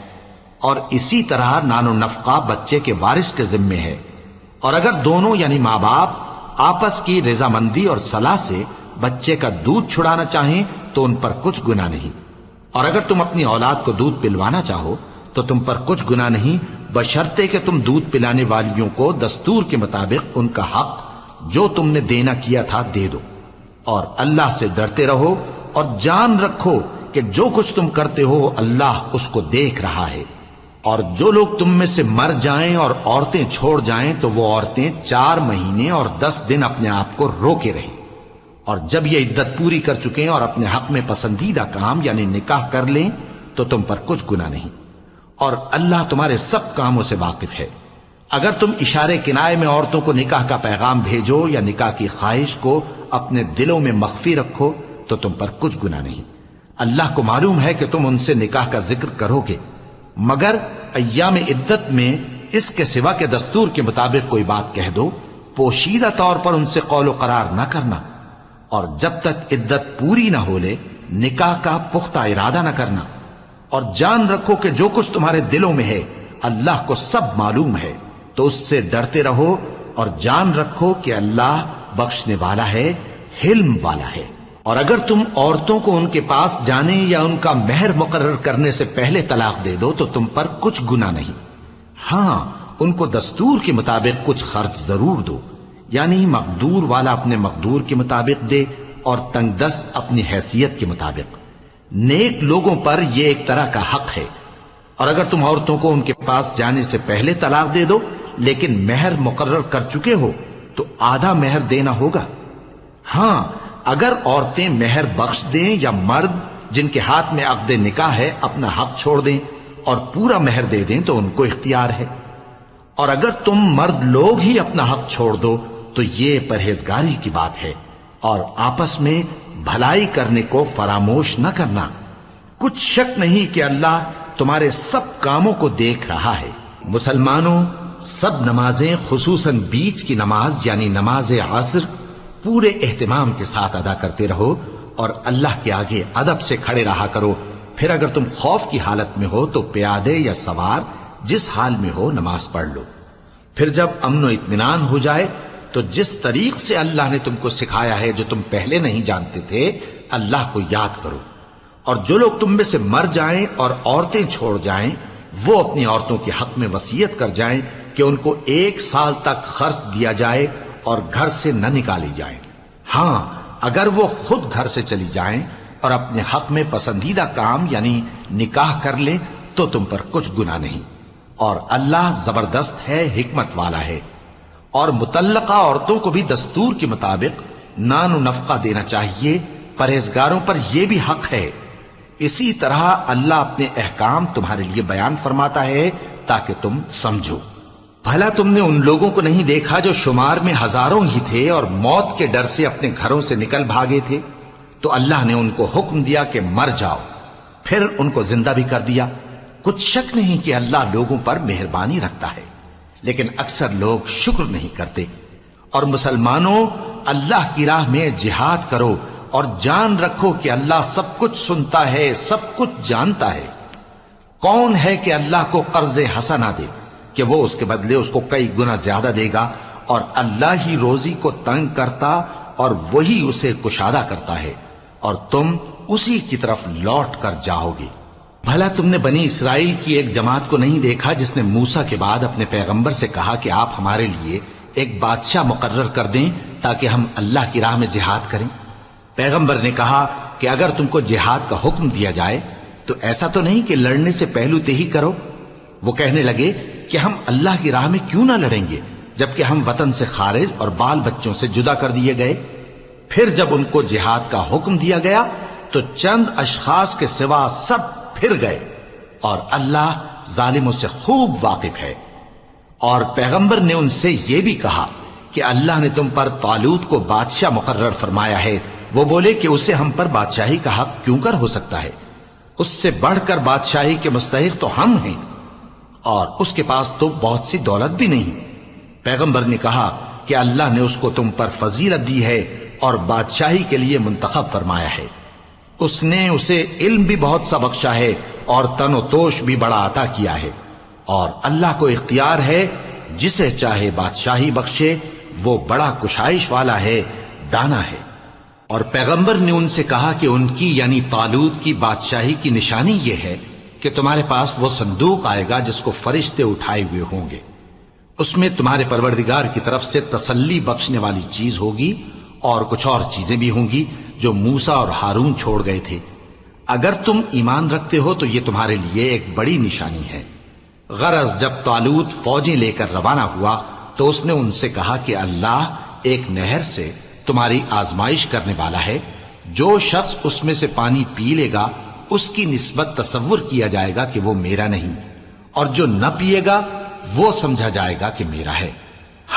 اور اسی طرح نان و نفقہ بچے کے وارث کے ذمے ہے۔ اور اگر دونوں یعنی ماں باپ آپس کی رضامندی اور صلاح سے بچے کا دودھ چھڑانا چاہیں تو ان پر کچھ گناہ نہیں، اور اگر تم اپنی اولاد کو دودھ پلوانا چاہو تو تم پر کچھ گناہ نہیں، بشرطے کہ تم دودھ پلانے والیوں کو دستور کے مطابق ان کا حق جو تم نے دینا کیا تھا دے دو۔ اور اللہ سے ڈرتے رہو اور جان رکھو کہ جو کچھ تم کرتے ہو اللہ اس کو دیکھ رہا ہے۔ اور جو لوگ تم میں سے مر جائیں اور عورتیں چھوڑ جائیں تو وہ عورتیں 4 مہینے اور 10 دن اپنے آپ کو روکے رہیں، اور جب یہ عدت پوری کر چکیں اور اپنے حق میں پسندیدہ کام یعنی نکاح کر لیں تو تم پر کچھ گناہ نہیں، اور اللہ تمہارے سب کاموں سے واقف ہے۔ اگر تم اشارے کنائے میں عورتوں کو نکاح کا پیغام بھیجو یا نکاح کی خواہش کو اپنے دلوں میں مخفی رکھو تو تم پر کچھ گناہ نہیں۔ اللہ کو معلوم ہے کہ تم ان سے نکاح کا ذکر کرو گے، مگر ایام عدت میں اس کے سوا کے دستور کے مطابق کوئی بات کہہ دو، پوشیدہ طور پر ان سے قول و قرار نہ کرنا، اور جب تک عدت پوری نہ ہو لے نکاح کا پختہ ارادہ نہ کرنا۔ اور جان رکھو کہ جو کچھ تمہارے دلوں میں ہے اللہ کو سب معلوم ہے، تو اس سے ڈرتے رہو اور جان رکھو کہ اللہ بخشنے والا ہے، حلم والا ہے۔ اور اگر تم عورتوں کو ان کے پاس جانے یا ان کا مہر مقرر کرنے سے پہلے طلاق دے دو تو تم پر کچھ گناہ نہیں، ہاں ان کو دستور کے مطابق کچھ خرچ ضرور دو، یعنی مقدور والا اپنے مقدور کے مطابق دے اور تنگ دست اپنی حیثیت کے مطابق۔ نیک لوگوں پر یہ ایک طرح کا حق ہے۔ اور اگر تم عورتوں کو ان کے پاس جانے سے پہلے طلاق دے دو لیکن مہر مقرر کر چکے ہو تو آدھا مہر دینا ہوگا۔ ہاں اگر عورتیں مہر بخش دیں یا مرد جن کے ہاتھ میں عقد نکاح ہے اپنا حق چھوڑ دیں اور پورا مہر دے دیں تو ان کو اختیار ہے۔ اور اگر تم مرد لوگ ہی اپنا حق چھوڑ دو تو یہ پرہیزگاری کی بات ہے، اور آپس میں بھلائی کرنے کو فراموش نہ کرنا۔ کچھ شک نہیں کہ اللہ تمہارے سب کاموں کو دیکھ رہا ہے۔ مسلمانوں، سب نمازیں خصوصاً بیچ کی نماز یعنی نماز عصر پورے اہتمام کے ساتھ ادا کرتے رہو اور اللہ کے آگے ادب سے کھڑے رہا کرو۔ پھر اگر تم خوف کی حالت میں ہو تو پیادے یا سوار جس حال میں ہو نماز پڑھ لو۔ پھر جب امن و اطمینان ہو جائے تو جس طریق سے اللہ نے تم کو سکھایا ہے جو تم پہلے نہیں جانتے تھے اللہ کو یاد کرو۔ اور جو لوگ تم میں سے مر جائیں اور عورتیں چھوڑ جائیں وہ اپنی عورتوں کے حق میں وصیت کر جائیں کہ ان کو 1 سال تک خرچ دیا جائے اور گھر سے نہ نکالی جائیں۔ ہاں اگر وہ خود گھر سے چلی جائیں اور اپنے حق میں پسندیدہ کام یعنی نکاح کر لیں تو تم پر کچھ گناہ نہیں، اور اللہ زبردست ہے، حکمت والا ہے۔ اور مطلقہ عورتوں کو بھی دستور کے مطابق نان و نفقہ دینا چاہیے، پرہیزگاروں پر یہ بھی حق ہے۔ اسی طرح اللہ اپنے احکام تمہارے لیے بیان فرماتا ہے تاکہ تم سمجھو۔ بھلا تم نے ان لوگوں کو نہیں دیکھا جو شمار میں ہزاروں ہی تھے اور موت کے ڈر سے اپنے گھروں سے نکل بھاگے تھے؟ تو اللہ نے ان کو حکم دیا کہ مر جاؤ، پھر ان کو زندہ بھی کر دیا۔ کچھ شک نہیں کہ اللہ لوگوں پر مہربانی رکھتا ہے، لیکن اکثر لوگ شکر نہیں کرتے۔ اور مسلمانوں، اللہ کی راہ میں جہاد کرو اور جان رکھو کہ اللہ سب کچھ سنتا ہے، سب کچھ جانتا ہے۔ کون ہے کہ اللہ کو قرض حسنہ دے کہ وہ اس کے بدلے اس کو کئی گنا زیادہ دے گا، اور اللہ ہی روزی کو تنگ کرتا اور وہی اسے کشادہ کرتا ہے، اور تم اسی کی طرف لوٹ کر جاؤ گے۔ بھلا تم نے بنی اسرائیل کی ایک جماعت کو نہیں دیکھا جس نے موسیٰ کے بعد اپنے پیغمبر سے کہا کہ آپ ہمارے لیے ایک بادشاہ مقرر کر دیں تاکہ ہم اللہ کی راہ میں جہاد کریں؟ پیغمبر نے کہا کہ اگر تم کو جہاد کا حکم دیا جائے تو ایسا تو نہیں کہ لڑنے سے پہلو تہی کرو۔ وہ کہنے لگے کہ ہم اللہ کی راہ میں کیوں نہ لڑیں گے جبکہ ہم وطن سے خارج اور بال بچوں سے جدا کر دیے گئے۔ پھر جب ان کو جہاد کا حکم دیا گیا تو چند اشخاص کے سوا سب پھر گئے، اور اللہ ظالموں سے خوب واقف ہے۔ اور پیغمبر نے ان سے یہ بھی کہا کہ اللہ نے تم پر طالوت کو بادشاہ مقرر فرمایا ہے۔ وہ بولے کہ اسے ہم پر بادشاہی کا حق کیوں کر ہو سکتا ہے؟ اس سے بڑھ کر بادشاہی کے مستحق تو ہم ہیں، اور اس کے پاس تو بہت سی دولت بھی نہیں۔ پیغمبر نے کہا کہ اللہ نے اس کو تم پر فضیلت دی ہے اور بادشاہی کے لیے منتخب فرمایا ہے۔ اس نے اسے علم بھی بہت سا بخشا ہے اور تن و توش بھی بڑا عطا کیا ہے، اور اللہ کو اختیار ہے جسے چاہے بادشاہی بخشے، وہ بڑا کشائش والا ہے، دانا ہے۔ اور پیغمبر نے ان سے کہا کہ ان کی یعنی طالوت کی بادشاہی کی نشانی یہ ہے کہ تمہارے پاس وہ صندوق آئے گا جس کو فرشتے اٹھائے ہوئے ہوں گے، اس میں تمہارے پروردگار کی طرف سے تسلی بخشنے والی چیز ہوگی اور کچھ اور چیزیں بھی ہوں گی جو موسیٰ اور ہارون چھوڑ گئے تھے۔ اگر تم ایمان رکھتے ہو تو یہ تمہارے لیے ایک بڑی نشانی ہے۔ غرض جب طالوت فوجیں لے کر روانہ ہوا تو اس نے ان سے کہا کہ اللہ ایک نہر سے تمہاری آزمائش کرنے والا ہے، جو شخص اس میں سے پانی پی لے گا اس کی نسبت تصور کیا جائے گا کہ وہ میرا نہیں، اور جو نہ پیے گا وہ سمجھا جائے گا کہ میرا ہے۔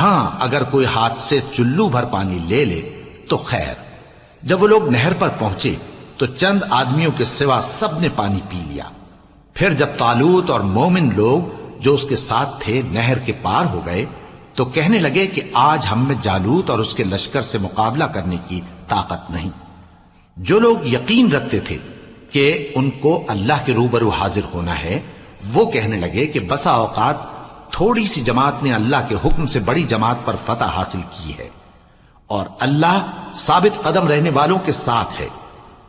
ہاں اگر کوئی ہاتھ سے چلو بھر پانی لے لے تو خیر۔ جب وہ لوگ نہر پر پہنچے تو چند آدمیوں کے سوا سب نے پانی پی لیا۔ پھر جب طالوت اور مومن لوگ جو اس کے ساتھ تھے نہر کے پار ہو گئے تو کہنے لگے کہ آج ہم میں جالوت اور اس کے لشکر سے مقابلہ کرنے کی طاقت نہیں۔ جو لوگ یقین رکھتے تھے کہ ان کو اللہ کے روبرو حاضر ہونا ہے، وہ کہنے لگے کہ بسا اوقات تھوڑی سی جماعت نے اللہ کے حکم سے بڑی جماعت پر فتح حاصل کی ہے، اور اللہ ثابت قدم رہنے والوں کے ساتھ ہے۔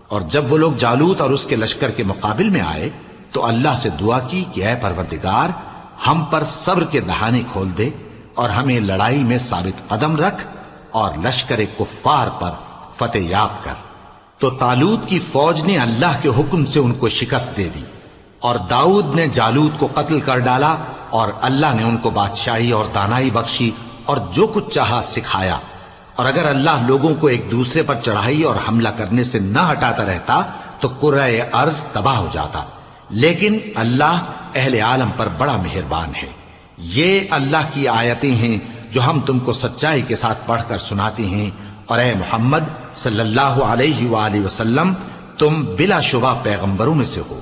اور جب وہ لوگ جالوت اور اس کے لشکر کے مقابل میں آئے تو اللہ سے دعا کی کہ اے پروردگار، ہم پر صبر کے دہانے کھول دے اور ہمیں لڑائی میں ثابت قدم رکھ اور لشکر کفار پر فتح یاب کر۔ تو طالوت کی فوج نے اللہ کے حکم سے ان کو شکست دے دی، اور داؤد نے جالوت کو قتل کر ڈالا، اور اللہ نے ان کو بادشاہی اور دانائی بخشی اور جو کچھ چاہا سکھایا۔ اور اگر اللہ لوگوں کو ایک دوسرے پر چڑھائی اور حملہ کرنے سے نہ ہٹاتا رہتا تو کرۂ ارض تباہ ہو جاتا، لیکن اللہ اہل عالم پر بڑا مہربان ہے۔ یہ اللہ کی آیتیں ہیں جو ہم تم کو سچائی کے ساتھ پڑھ کر سناتے ہیں، اور اے محمد صلی اللہ علیہ وآلہ وسلم تم بلا شبہ پیغمبروں میں سے ہو۔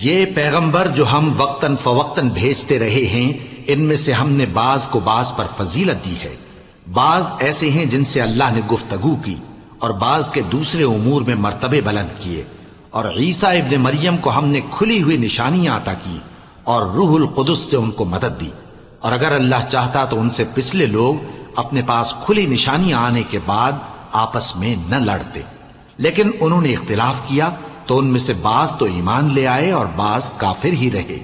یہ پیغمبر جو ہم وقتاً فوقتاً بھیجتے رہے ہیں، ان میں سے ہم نے بعض کو بعض پر فضیلت دی ہے۔ بعض ایسے ہیں جن سے اللہ نے گفتگو کی، اور بعض کے دوسرے امور میں مرتبے بلند کیے، اور عیسیٰ ابن مریم کو ہم نے کھلی ہوئی نشانیاں عطا کی اور روح القدس سے ان کو مدد دی۔ اور اگر اللہ چاہتا تو ان سے پچھلے لوگ اپنے پاس کھلی نشانیاں آنے کے بعد آپس میں نہ لڑتے، لیکن انہوں نے اختلاف کیا تو ان میں سے بعض تو ایمان لے آئے اور بعض کافر ہی رہے۔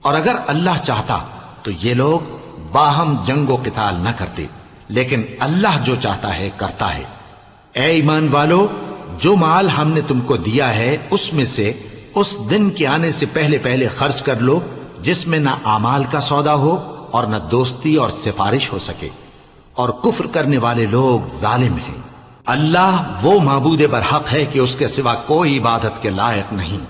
اور اگر اللہ چاہتا تو یہ لوگ باہم جنگ و قتال نہ کرتے، لیکن اللہ جو چاہتا ہے کرتا ہے۔ اے ایمان والو، جو مال ہم نے تم کو دیا ہے اس میں سے اس دن کے آنے سے پہلے پہلے خرچ کر لو جس میں نہ اعمال کا سودا ہو اور نہ دوستی اور سفارش ہو سکے، اور کفر کرنے والے لوگ ظالم ہیں۔ اللہ وہ معبود برحق ہے کہ اس کے سوا کوئی عبادت کے لائق نہیں،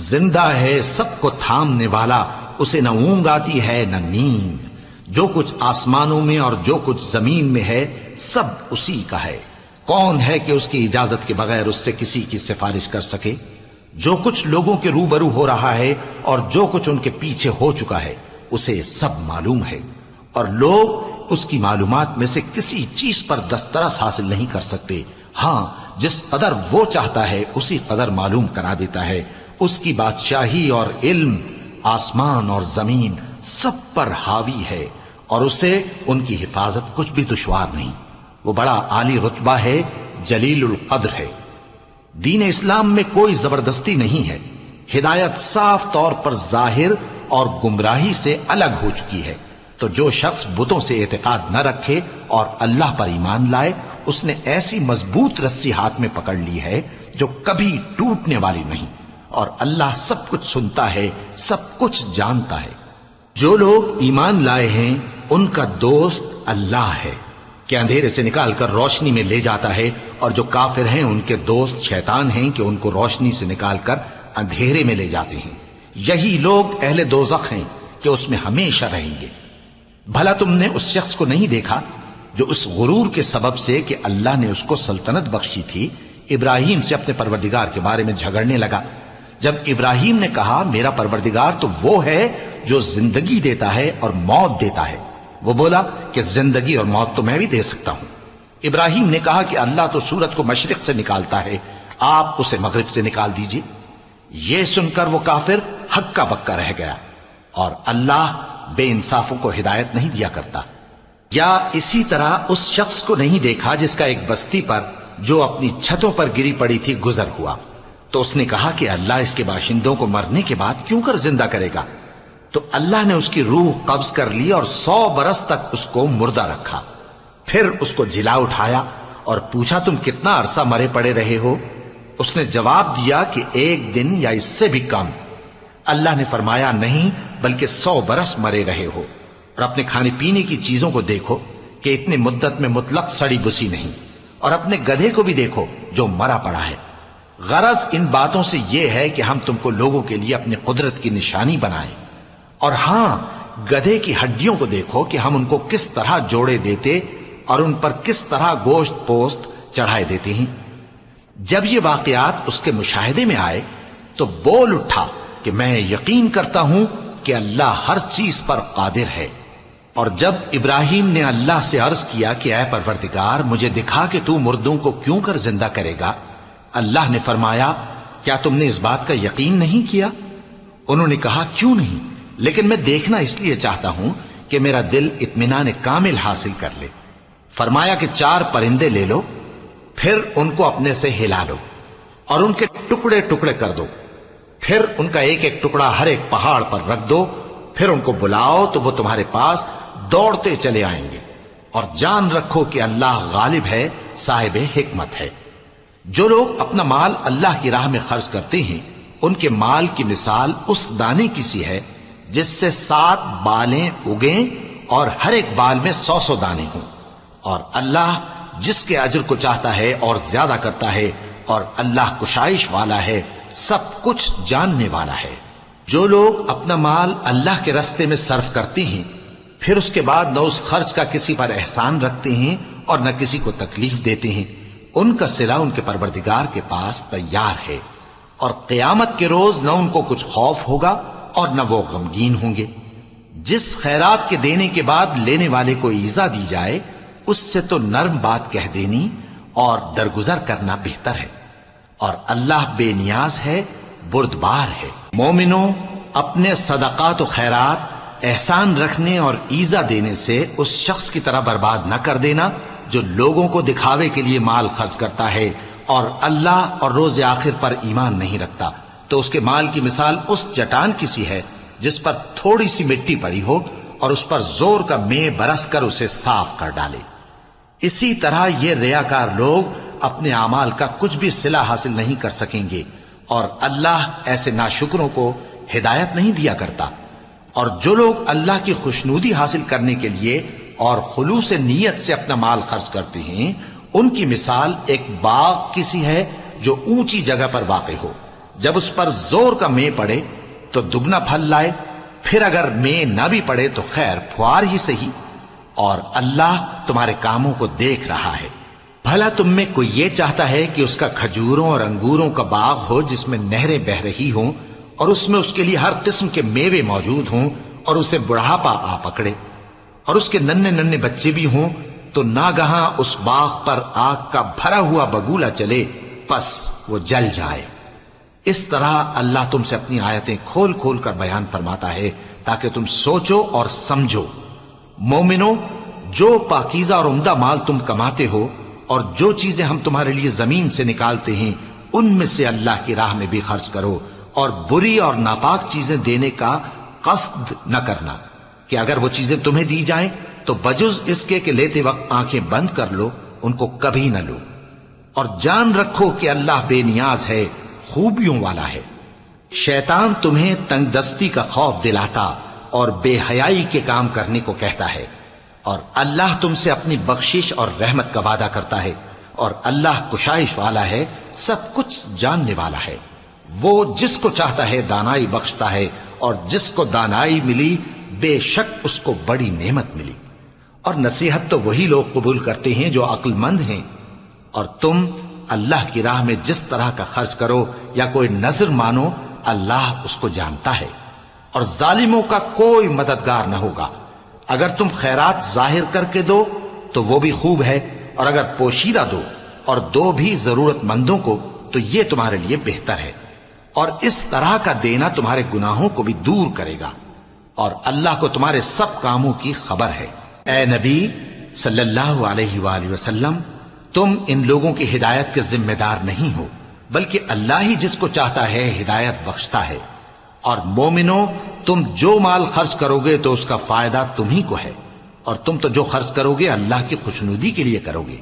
زندہ ہے، سب کو تھامنے والا، اسے نہ اونگ آتی ہے نہ نیند۔ جو کچھ آسمانوں میں اور جو کچھ زمین میں ہے سب اسی کا ہے۔ کون ہے کہ اس کی اجازت کے بغیر اس سے کسی کی سفارش کر سکے؟ جو کچھ لوگوں کے روبرو ہو رہا ہے اور جو کچھ ان کے پیچھے ہو چکا ہے اسے سب معلوم ہے، اور لوگ اس کی معلومات میں سے کسی چیز پر دسترس حاصل نہیں کر سکتے۔ ہاں جس قدر وہ چاہتا ہے اسی قدر معلوم کرا دیتا ہے۔ اس کی بادشاہی اور علم آسمان اور زمین سب پر حاوی ہے اور اسے ان کی حفاظت کچھ بھی دشوار نہیں. وہ بڑا عالی رتبہ ہے، جلیل القدر ہے. دین اسلام میں کوئی زبردستی نہیں ہے. ہدایت صاف طور پر ظاہر اور گمراہی سے الگ ہو چکی ہے. تو جو شخص بتوں سے اعتقاد نہ رکھے اور اللہ پر ایمان لائے، اس نے ایسی مضبوط رسی ہاتھ میں پکڑ لی ہے جو کبھی ٹوٹنے والی نہیں. اور اللہ سب کچھ سنتا ہے، سب کچھ جانتا ہے. جو لوگ ایمان لائے ہیں ان کا دوست اللہ ہے کہ اندھیرے سے نکال کر روشنی میں لے جاتا ہے، اور جو کافر ہیں ان کے دوست شیطان ہیں کہ ان کو روشنی سے نکال کر اندھیرے میں لے جاتے ہیں. یہی لوگ اہل دوزخ ہیں کہ اس میں ہمیشہ رہیں گے. بھلا تم نے اس شخص کو نہیں دیکھا جو اس غرور کے سبب سے کہ اللہ نے اس کو سلطنت بخشی تھی، ابراہیم سے اپنے پروردگار کے بارے میں جھگڑنے لگا؟ جب ابراہیم نے کہا میرا پروردگار تو وہ ہے جو زندگی دیتا ہے اور موت دیتا ہے، وہ بولا کہ زندگی اور موت تو میں بھی دے سکتا ہوں. ابراہیم نے کہا کہ اللہ تو سورج کو مشرق سے نکالتا ہے، آپ اسے مغرب سے نکال دیجئے. یہ سن کر وہ کافر ہکا بکا رہ گیا. اور اللہ بے انصافوں کو ہدایت نہیں دیا کرتا. یا اسی طرح اس شخص کو نہیں دیکھا جس کا ایک بستی پر جو اپنی چھتوں پر گری پڑی تھی گزر ہوا، تو اس نے کہا کہ اللہ اس کے باشندوں کو مرنے کے بعد کیوں کر زندہ کرے گا؟ تو اللہ نے اس کی روح قبض کر لی اور 100 برس تک اس کو مردہ رکھا. پھر اس کو جلا اٹھایا اور پوچھا تم کتنا عرصہ مرے پڑے رہے ہو؟ اس نے جواب دیا کہ 1 دن یا اس سے بھی کم. اللہ نے فرمایا نہیں بلکہ 100 برس مرے رہے ہو. اور اپنے کھانے پینے کی چیزوں کو دیکھو کہ اتنی مدت میں مطلق سڑی بسی نہیں، اور اپنے گدھے کو بھی دیکھو جو مرا پڑا ہے. غرض ان باتوں سے یہ ہے کہ ہم تم کو لوگوں کے لیے اپنی قدرت کی نشانی بنائیں. اور ہاں، گدھے کی ہڈیوں کو دیکھو کہ ہم ان کو کس طرح جوڑے دیتے اور ان پر کس طرح گوشت پوست چڑھائے دیتے ہیں. جب یہ واقعات اس کے مشاہدے میں آئے تو بول اٹھا کہ میں یقین کرتا ہوں کہ اللہ ہر چیز پر قادر ہے. اور جب ابراہیم نے اللہ سے عرض کیا کہ اے پروردگار مجھے دکھا کہ تو مردوں کو کیوں کر زندہ کرے گا، اللہ نے فرمایا کیا تم نے اس بات کا یقین نہیں کیا؟ انہوں نے کہا کیوں نہیں، لیکن میں دیکھنا اس لیے چاہتا ہوں کہ میرا دل اطمینان کامل حاصل کر لے. فرمایا کہ 4 پرندے لے لو، پھر ان کو اپنے سے ہلا لو اور ان کے ٹکڑے ٹکڑے کر دو. پھر ان کا ایک ایک ٹکڑا ہر ایک پہاڑ پر رکھ دو. پھر ان کو بلاؤ تو وہ تمہارے پاس دوڑتے چلے آئیں گے. اور جان رکھو کہ اللہ غالب ہے، صاحب حکمت ہے. جو لوگ اپنا مال اللہ کی راہ میں خرچ کرتے ہیں ان کے مال کی مثال اس دانے کی سی ہے جس سے 7 بالیں اگیں اور ہر ایک بال میں 100 دانے ہوں. اور اللہ جس کے اجر کو چاہتا ہے اور زیادہ کرتا ہے، اور اللہ کشائش والا ہے، سب کچھ جاننے والا ہے. جو لوگ اپنا مال اللہ کے راستے میں صرف کرتے ہیں پھر اس کے بعد نہ اس خرچ کا کسی پر احسان رکھتے ہیں اور نہ کسی کو تکلیف دیتے ہیں، ان کا صلہ ان کے پروردگار کے پاس تیار ہے. اور قیامت کے روز نہ ان کو کچھ خوف ہوگا اور نہ وہ غمگین ہوں گے. جس خیرات کے دینے کے بعد لینے والے کو ایذا دی جائے اس سے تو نرم بات کہہ دینی اور درگزر کرنا بہتر ہے. اور اللہ بے نیاز ہے، بردبار ہے. مومنوں، اپنے صدقات و خیرات احسان رکھنے اور ایذا دینے سے اس شخص کی طرح برباد نہ کر دینا جو لوگوں کو دکھاوے کے لیے مال خرچ کرتا ہے اور اللہ اور روز آخر پر ایمان نہیں رکھتا. تو اس کے مال کی مثال اس چٹان کی سی ہے جس پر تھوڑی سی مٹی پڑی ہو اور اس پر زور کا مے برس کر اسے صاف کر ڈالے. اسی طرح یہ ریاکار لوگ اپنے اعمال کا کچھ بھی صلہ حاصل نہیں کر سکیں گے، اور اللہ ایسے ناشکروں کو ہدایت نہیں دیا کرتا. اور جو لوگ اللہ کی خوشنودی حاصل کرنے کے لیے اور خلوص نیت سے اپنا مال خرچ کرتے ہیں ان کی مثال ایک باغ کی سی ہے جو اونچی جگہ پر واقع ہو. جب اس پر زور کا مے پڑے تو دگنا پھل لائے، پھر اگر مے نہ بھی پڑے تو خیر پھوار ہی صحیح. اور اللہ تمہارے کاموں کو دیکھ رہا ہے. بھلا تم میں کوئی یہ چاہتا ہے کہ اس کا کھجوروں اور انگوروں کا باغ ہو جس میں نہریں بہ رہی ہوں اور اس میں اس کے لیے ہر قسم کے میوے موجود ہوں اور اسے بڑھاپا آ پکڑے اور اس کے ننھے ننھے بچے بھی ہوں تو ناگہاں اس باغ پر آگ کا بھرا ہوا بگولا چلے، پس وہ جل جائے؟ اس طرح اللہ تم سے اپنی آیتیں کھول کھول کر بیان فرماتا ہے تاکہ تم سوچو اور سمجھو۔ مومنو، جو پاکیزہ اور عمدہ مال تم کماتے ہو اور جو چیزیں ہم تمہارے لیے زمین سے نکالتے ہیں ان میں سے اللہ کی راہ میں بھی خرچ کرو، اور بری اور ناپاک چیزیں دینے کا قصد نہ کرنا کہ اگر وہ چیزیں تمہیں دی جائیں تو بجز اس کے کہ لیتے وقت آنکھیں بند کر لو، ان کو کبھی نہ لو۔ اور جان رکھو کہ اللہ بے نیاز ہے، خوبیوں والا ہے۔ شیطان تمہیں تنگ دستی کا خوف دلاتا اور بے حیائی کے کام کرنے کو کہتا ہے، اور اللہ تم سے اپنی بخشش اور رحمت کا وعدہ کرتا ہے، اور اللہ کشائش والا ہے، سب کچھ جاننے والا ہے۔ وہ جس کو چاہتا ہے دانائی بخشتا ہے، اور جس کو دانائی ملی بے شک اس کو بڑی نعمت ملی۔ اور نصیحت تو وہی لوگ قبول کرتے ہیں جو عقل مند ہیں۔ اور تم اللہ کی راہ میں جس طرح کا خرچ کرو یا کوئی نذر مانو، اللہ اس کو جانتا ہے، اور ظالموں کا کوئی مددگار نہ ہوگا۔ اگر تم خیرات ظاہر کر کے دو تو وہ بھی خوب ہے، اور اگر پوشیدہ دو اور دو بھی ضرورت مندوں کو تو یہ تمہارے لیے بہتر ہے، اور اس طرح کا دینا تمہارے گناہوں کو بھی دور کرے گا، اور اللہ کو تمہارے سب کاموں کی خبر ہے۔ اے نبی صلی اللہ علیہ وآلہ وسلم، تم ان لوگوں کی ہدایت کے ذمہ دار نہیں ہو، بلکہ اللہ ہی جس کو چاہتا ہے ہدایت بخشتا ہے۔ اور مومنو، تم جو مال خرچ کرو گے تو اس کا فائدہ تم ہی کو ہے، اور تم تو جو خرچ کرو گے اللہ کی خوشنودی کے لیے کرو گے،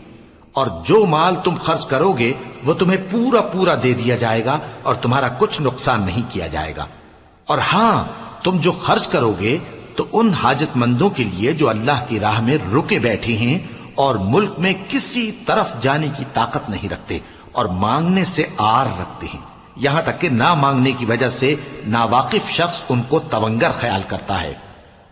اور جو مال تم خرچ کرو گے وہ تمہیں پورا پورا دے دیا جائے گا، اور تمہارا کچھ نقصان نہیں کیا جائے گا۔ اور ہاں، تم جو خرچ کرو گے تو ان حاجت مندوں کے لیے جو اللہ کی راہ میں رکے بیٹھے ہیں اور ملک میں کسی طرف جانے کی طاقت نہیں رکھتے اور مانگنے سے آر رکھتے ہیں، یہاں تک کہ نہ مانگنے کی وجہ سے ناواقف شخص ان کو تونگر خیال کرتا ہے،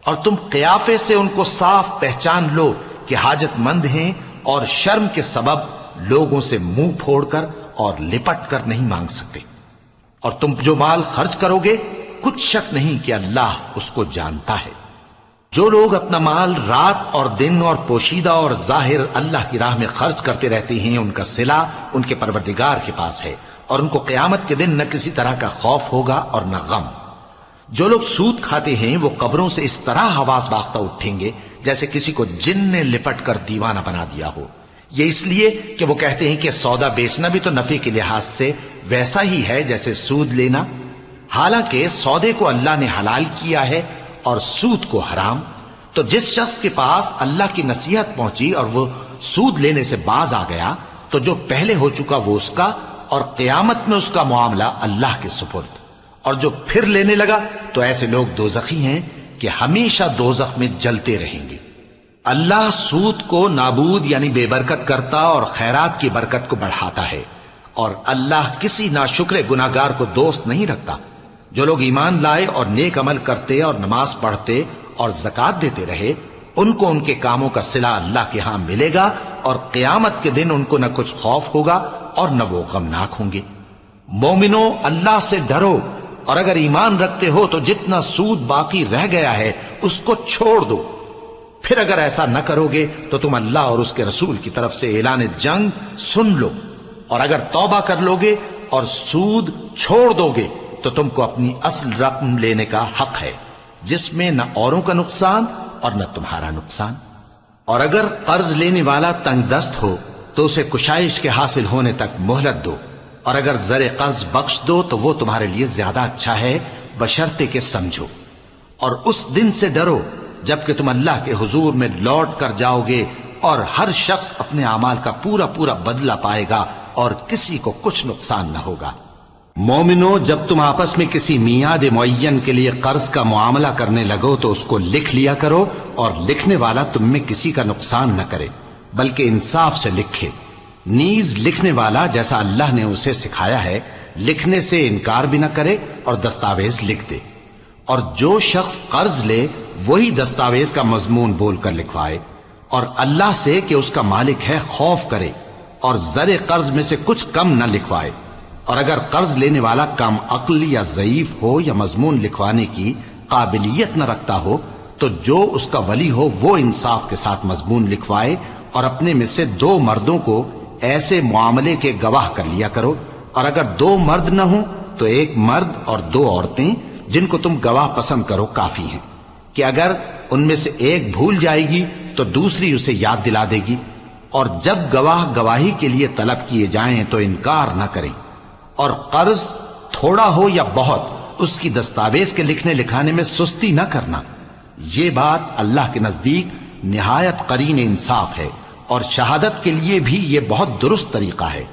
اور تم قیافے سے ان کو صاف پہچان لو کہ حاجت مند ہیں، اور شرم کے سبب لوگوں سے منہ پھوڑ کر اور لپٹ کر نہیں مانگ سکتے۔ اور تم جو مال خرچ کرو گے کچھ شک نہیں کہ اللہ اس کو جانتا ہے۔ جو لوگ اپنا مال رات اور دن اور پوشیدہ اور ظاہر اللہ کی راہ میں خرچ کرتے رہتے ہیں، ان کا صلہ ان کے پروردگار کے پاس ہے، اور ان کو قیامت کے دن نہ کسی طرح کا خوف ہوگا اور نہ غم۔ جو لوگ سود کھاتے ہیں وہ قبروں سے اس طرح حواس باختہ اٹھیں گے جیسے کسی کو جن نے لپٹ کر دیوانہ بنا دیا ہو، یہ اس لیے کہ وہ کہتے ہیں کہ سودا بیچنا بھی تو نفع کے لحاظ سے ویسا ہی ہے جیسے سود لینا، حالانکہ سودے کو اللہ نے حلال کیا ہے اور سود کو حرام۔ تو جس شخص کے پاس اللہ کی نصیحت پہنچی اور وہ سود لینے سے باز آ گیا تو جو پہلے ہو چکا وہ اس کا، اور قیامت میں اس کا معاملہ اللہ کے سپرد۔ اور جو پھر لینے لگا تو ایسے لوگ دوزخی ہیں کہ ہمیشہ دوزخ میں جلتے رہیں گے۔ اللہ سود کو نابود یعنی بے برکت کرتا اور خیرات کی برکت کو بڑھاتا ہے، اور اللہ کسی ناشکر گناہگار کو دوست نہیں رکھتا۔ جو لوگ ایمان لائے اور نیک عمل کرتے اور نماز پڑھتے اور زکوٰۃ دیتے رہے، ان کو ان کے کاموں کا صلہ اللہ کے ہاں ملے گا، اور قیامت کے دن ان کو نہ کچھ خوف ہوگا اور نہ وہ غمناک ہوں گے۔ مومنو، اللہ سے ڈرو، اور اگر ایمان رکھتے ہو تو جتنا سود باقی رہ گیا ہے اس کو چھوڑ دو۔ پھر اگر ایسا نہ کرو گے تو تم اللہ اور اس کے رسول کی طرف سے اعلان جنگ سن لو، اور اگر توبہ کر لو گے اور سود چھوڑ دو گے تو تم کو اپنی اصل رقم لینے کا حق ہے، جس میں نہ اوروں کا نقصان اور نہ تمہارا نقصان۔ اور اگر قرض لینے والا تنگ دست ہو تو اسے کشائش کے حاصل ہونے تک مہلت دو، اور اگر زر قرض بخش دو تو وہ تمہارے لیے زیادہ اچھا ہے، بشرطے کہ سمجھو۔ اور اس دن سے ڈرو جبکہ تم اللہ کے حضور میں لوٹ کر جاؤ گے، اور ہر شخص اپنے اعمال کا پورا پورا بدلہ پائے گا، اور کسی کو کچھ نقصان نہ ہوگا۔ مومنو، جب تم آپس میں کسی میعاد معین کے لیے قرض کا معاملہ کرنے لگو تو اس کو لکھ لیا کرو، اور لکھنے والا تم میں کسی کا نقصان نہ کرے بلکہ انصاف سے لکھے۔ نیز لکھنے والا جیسا اللہ نے اسے سکھایا ہے لکھنے سے انکار بھی نہ کرے اور دستاویز لکھ دے، اور جو شخص قرض لے وہی دستاویز کا مضمون بول کر لکھوائے، اور اللہ سے کہ اس کا مالک ہے خوف کرے، اور زر قرض میں سے کچھ کم نہ لکھوائے۔ اور اگر قرض لینے والا کم عقل یا ضعیف ہو یا مضمون لکھوانے کی قابلیت نہ رکھتا ہو تو جو اس کا ولی ہو وہ انصاف کے ساتھ مضمون لکھوائے، اور اپنے میں سے 2 مردوں کو ایسے معاملے کے گواہ کر لیا کرو، اور اگر 2 مرد نہ ہوں تو ایک مرد اور 2 عورتیں جن کو تم گواہ پسند کرو کافی ہیں، کہ اگر ان میں سے ایک بھول جائے گی تو دوسری اسے یاد دلا دے گی، اور جب گواہ گواہی کے لیے طلب کیے جائیں تو انکار نہ کریں، اور قرض تھوڑا ہو یا بہت اس کی دستاویز کے لکھنے لکھانے میں سستی نہ کرنا۔ یہ بات اللہ کے نزدیک نہایت قرین انصاف ہے، اور شہادت کے لیے بھی یہ بہت درست طریقہ ہے۔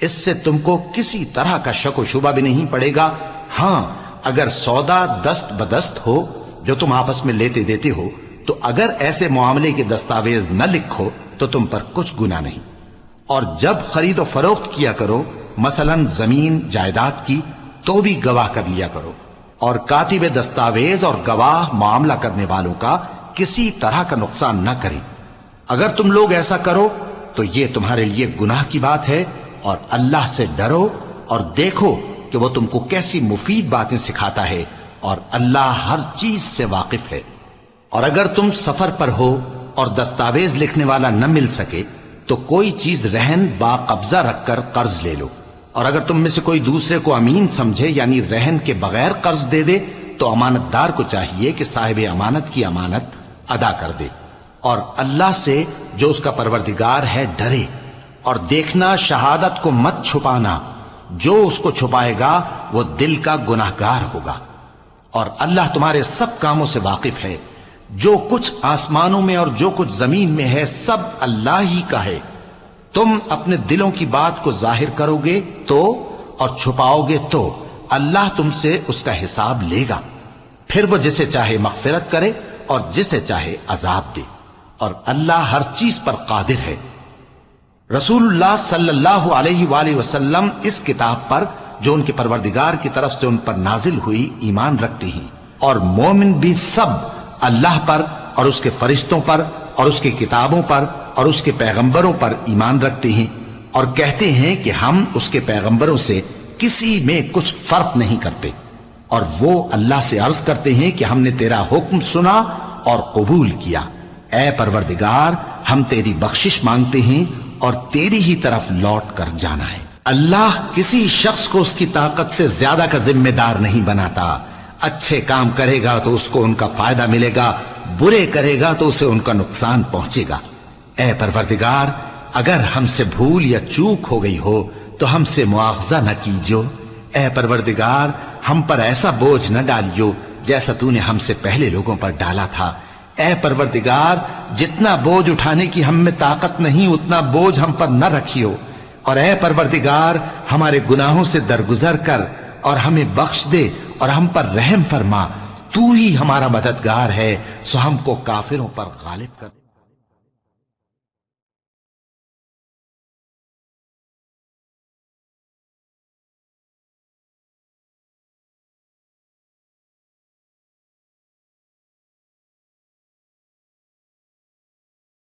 اس سے تم کو کسی طرح کا شک و شبہ بھی نہیں پڑے گا۔ ہاں، اگر سودا دست بدست ہو جو تم آپس میں لیتے دیتے ہو، تو اگر ایسے معاملے کے دستاویز نہ لکھو تو تم پر کچھ گناہ نہیں۔ اور جب خرید و فروخت کیا کرو، مثلا زمین جائیداد کی، تو بھی گواہ کر لیا کرو، اور کاتب دستاویز اور گواہ معاملہ کرنے والوں کا کسی طرح کا نقصان نہ کریں۔ اگر تم لوگ ایسا کرو تو یہ تمہارے لیے گناہ کی بات ہے، اور اللہ سے ڈرو اور دیکھو کہ وہ تم کو کیسی مفید باتیں سکھاتا ہے، اور اللہ ہر چیز سے واقف ہے۔ اور اگر تم سفر پر ہو اور دستاویز لکھنے والا نہ مل سکے تو کوئی چیز رہن با قبضہ رکھ کر قرض لے لو، اور اگر تم میں سے کوئی دوسرے کو امین سمجھے یعنی رہن کے بغیر قرض دے دے تو امانت دار کو چاہیے کہ صاحب امانت کی امانت ادا کر دے، اور اللہ سے جو اس کا پروردگار ہے ڈرے، اور دیکھنا شہادت کو مت چھپانا، جو اس کو چھپائے گا وہ دل کا گناہگار ہوگا، اور اللہ تمہارے سب کاموں سے واقف ہے۔ جو کچھ آسمانوں میں اور جو کچھ زمین میں ہے سب اللہ ہی کا ہے۔ تم اپنے دلوں کی بات کو ظاہر کرو گے تو اور چھپاؤ گے تو اللہ تم سے اس کا حساب لے گا، پھر وہ جسے چاہے مغفرت کرے اور جسے چاہے عذاب دے، اور اللہ ہر چیز پر قادر ہے۔ رسول اللہ صلی اللہ علیہ وآلہ وسلم اس کتاب پر جو ان کے پروردگار کی طرف سے ان پر نازل ہوئی ایمان رکھتے ہیں، اور مومن بھی سب اللہ پر اور اس کے فرشتوں پر اور اس کی کتابوں پر اور اس کے پیغمبروں پر ایمان رکھتے ہیں، اور کہتے ہیں کہ ہم اس کے پیغمبروں سے کسی میں کچھ فرق نہیں کرتے، اور وہ اللہ سے عرض کرتے ہیں کہ ہم نے تیرا حکم سنا اور قبول کیا۔ اے پروردگار، ہم تیری بخشش مانگتے ہیں اور تیری ہی طرف لوٹ کر جانا ہے۔ اللہ کسی شخص کو اس کی طاقت سے زیادہ کا ذمہ دار نہیں بناتا۔ اچھے کام کرے گا تو اس کو ان کا فائدہ ملے گا، برے کرے گا تو اسے ان کا نقصان پہنچے گا۔ اے پروردگار، اگر ہم سے بھول یا چوک ہو گئی ہو تو ہم سے مواخذہ نہ کیجو۔ اے پروردگار، ہم پر ایسا بوجھ نہ ڈالیو جیسا تو نے ہم سے پہلے لوگوں پر ڈالا تھا۔ اے پروردگار، جتنا بوجھ اٹھانے کی ہم میں طاقت نہیں اتنا بوجھ ہم پر نہ رکھیو، اور اے پروردگار، ہمارے گناہوں سے درگزر کر اور ہمیں بخش دے اور ہم پر رحم فرما۔ تو ہی ہمارا مددگار ہے، سو ہم کو کافروں پر غالب کر۔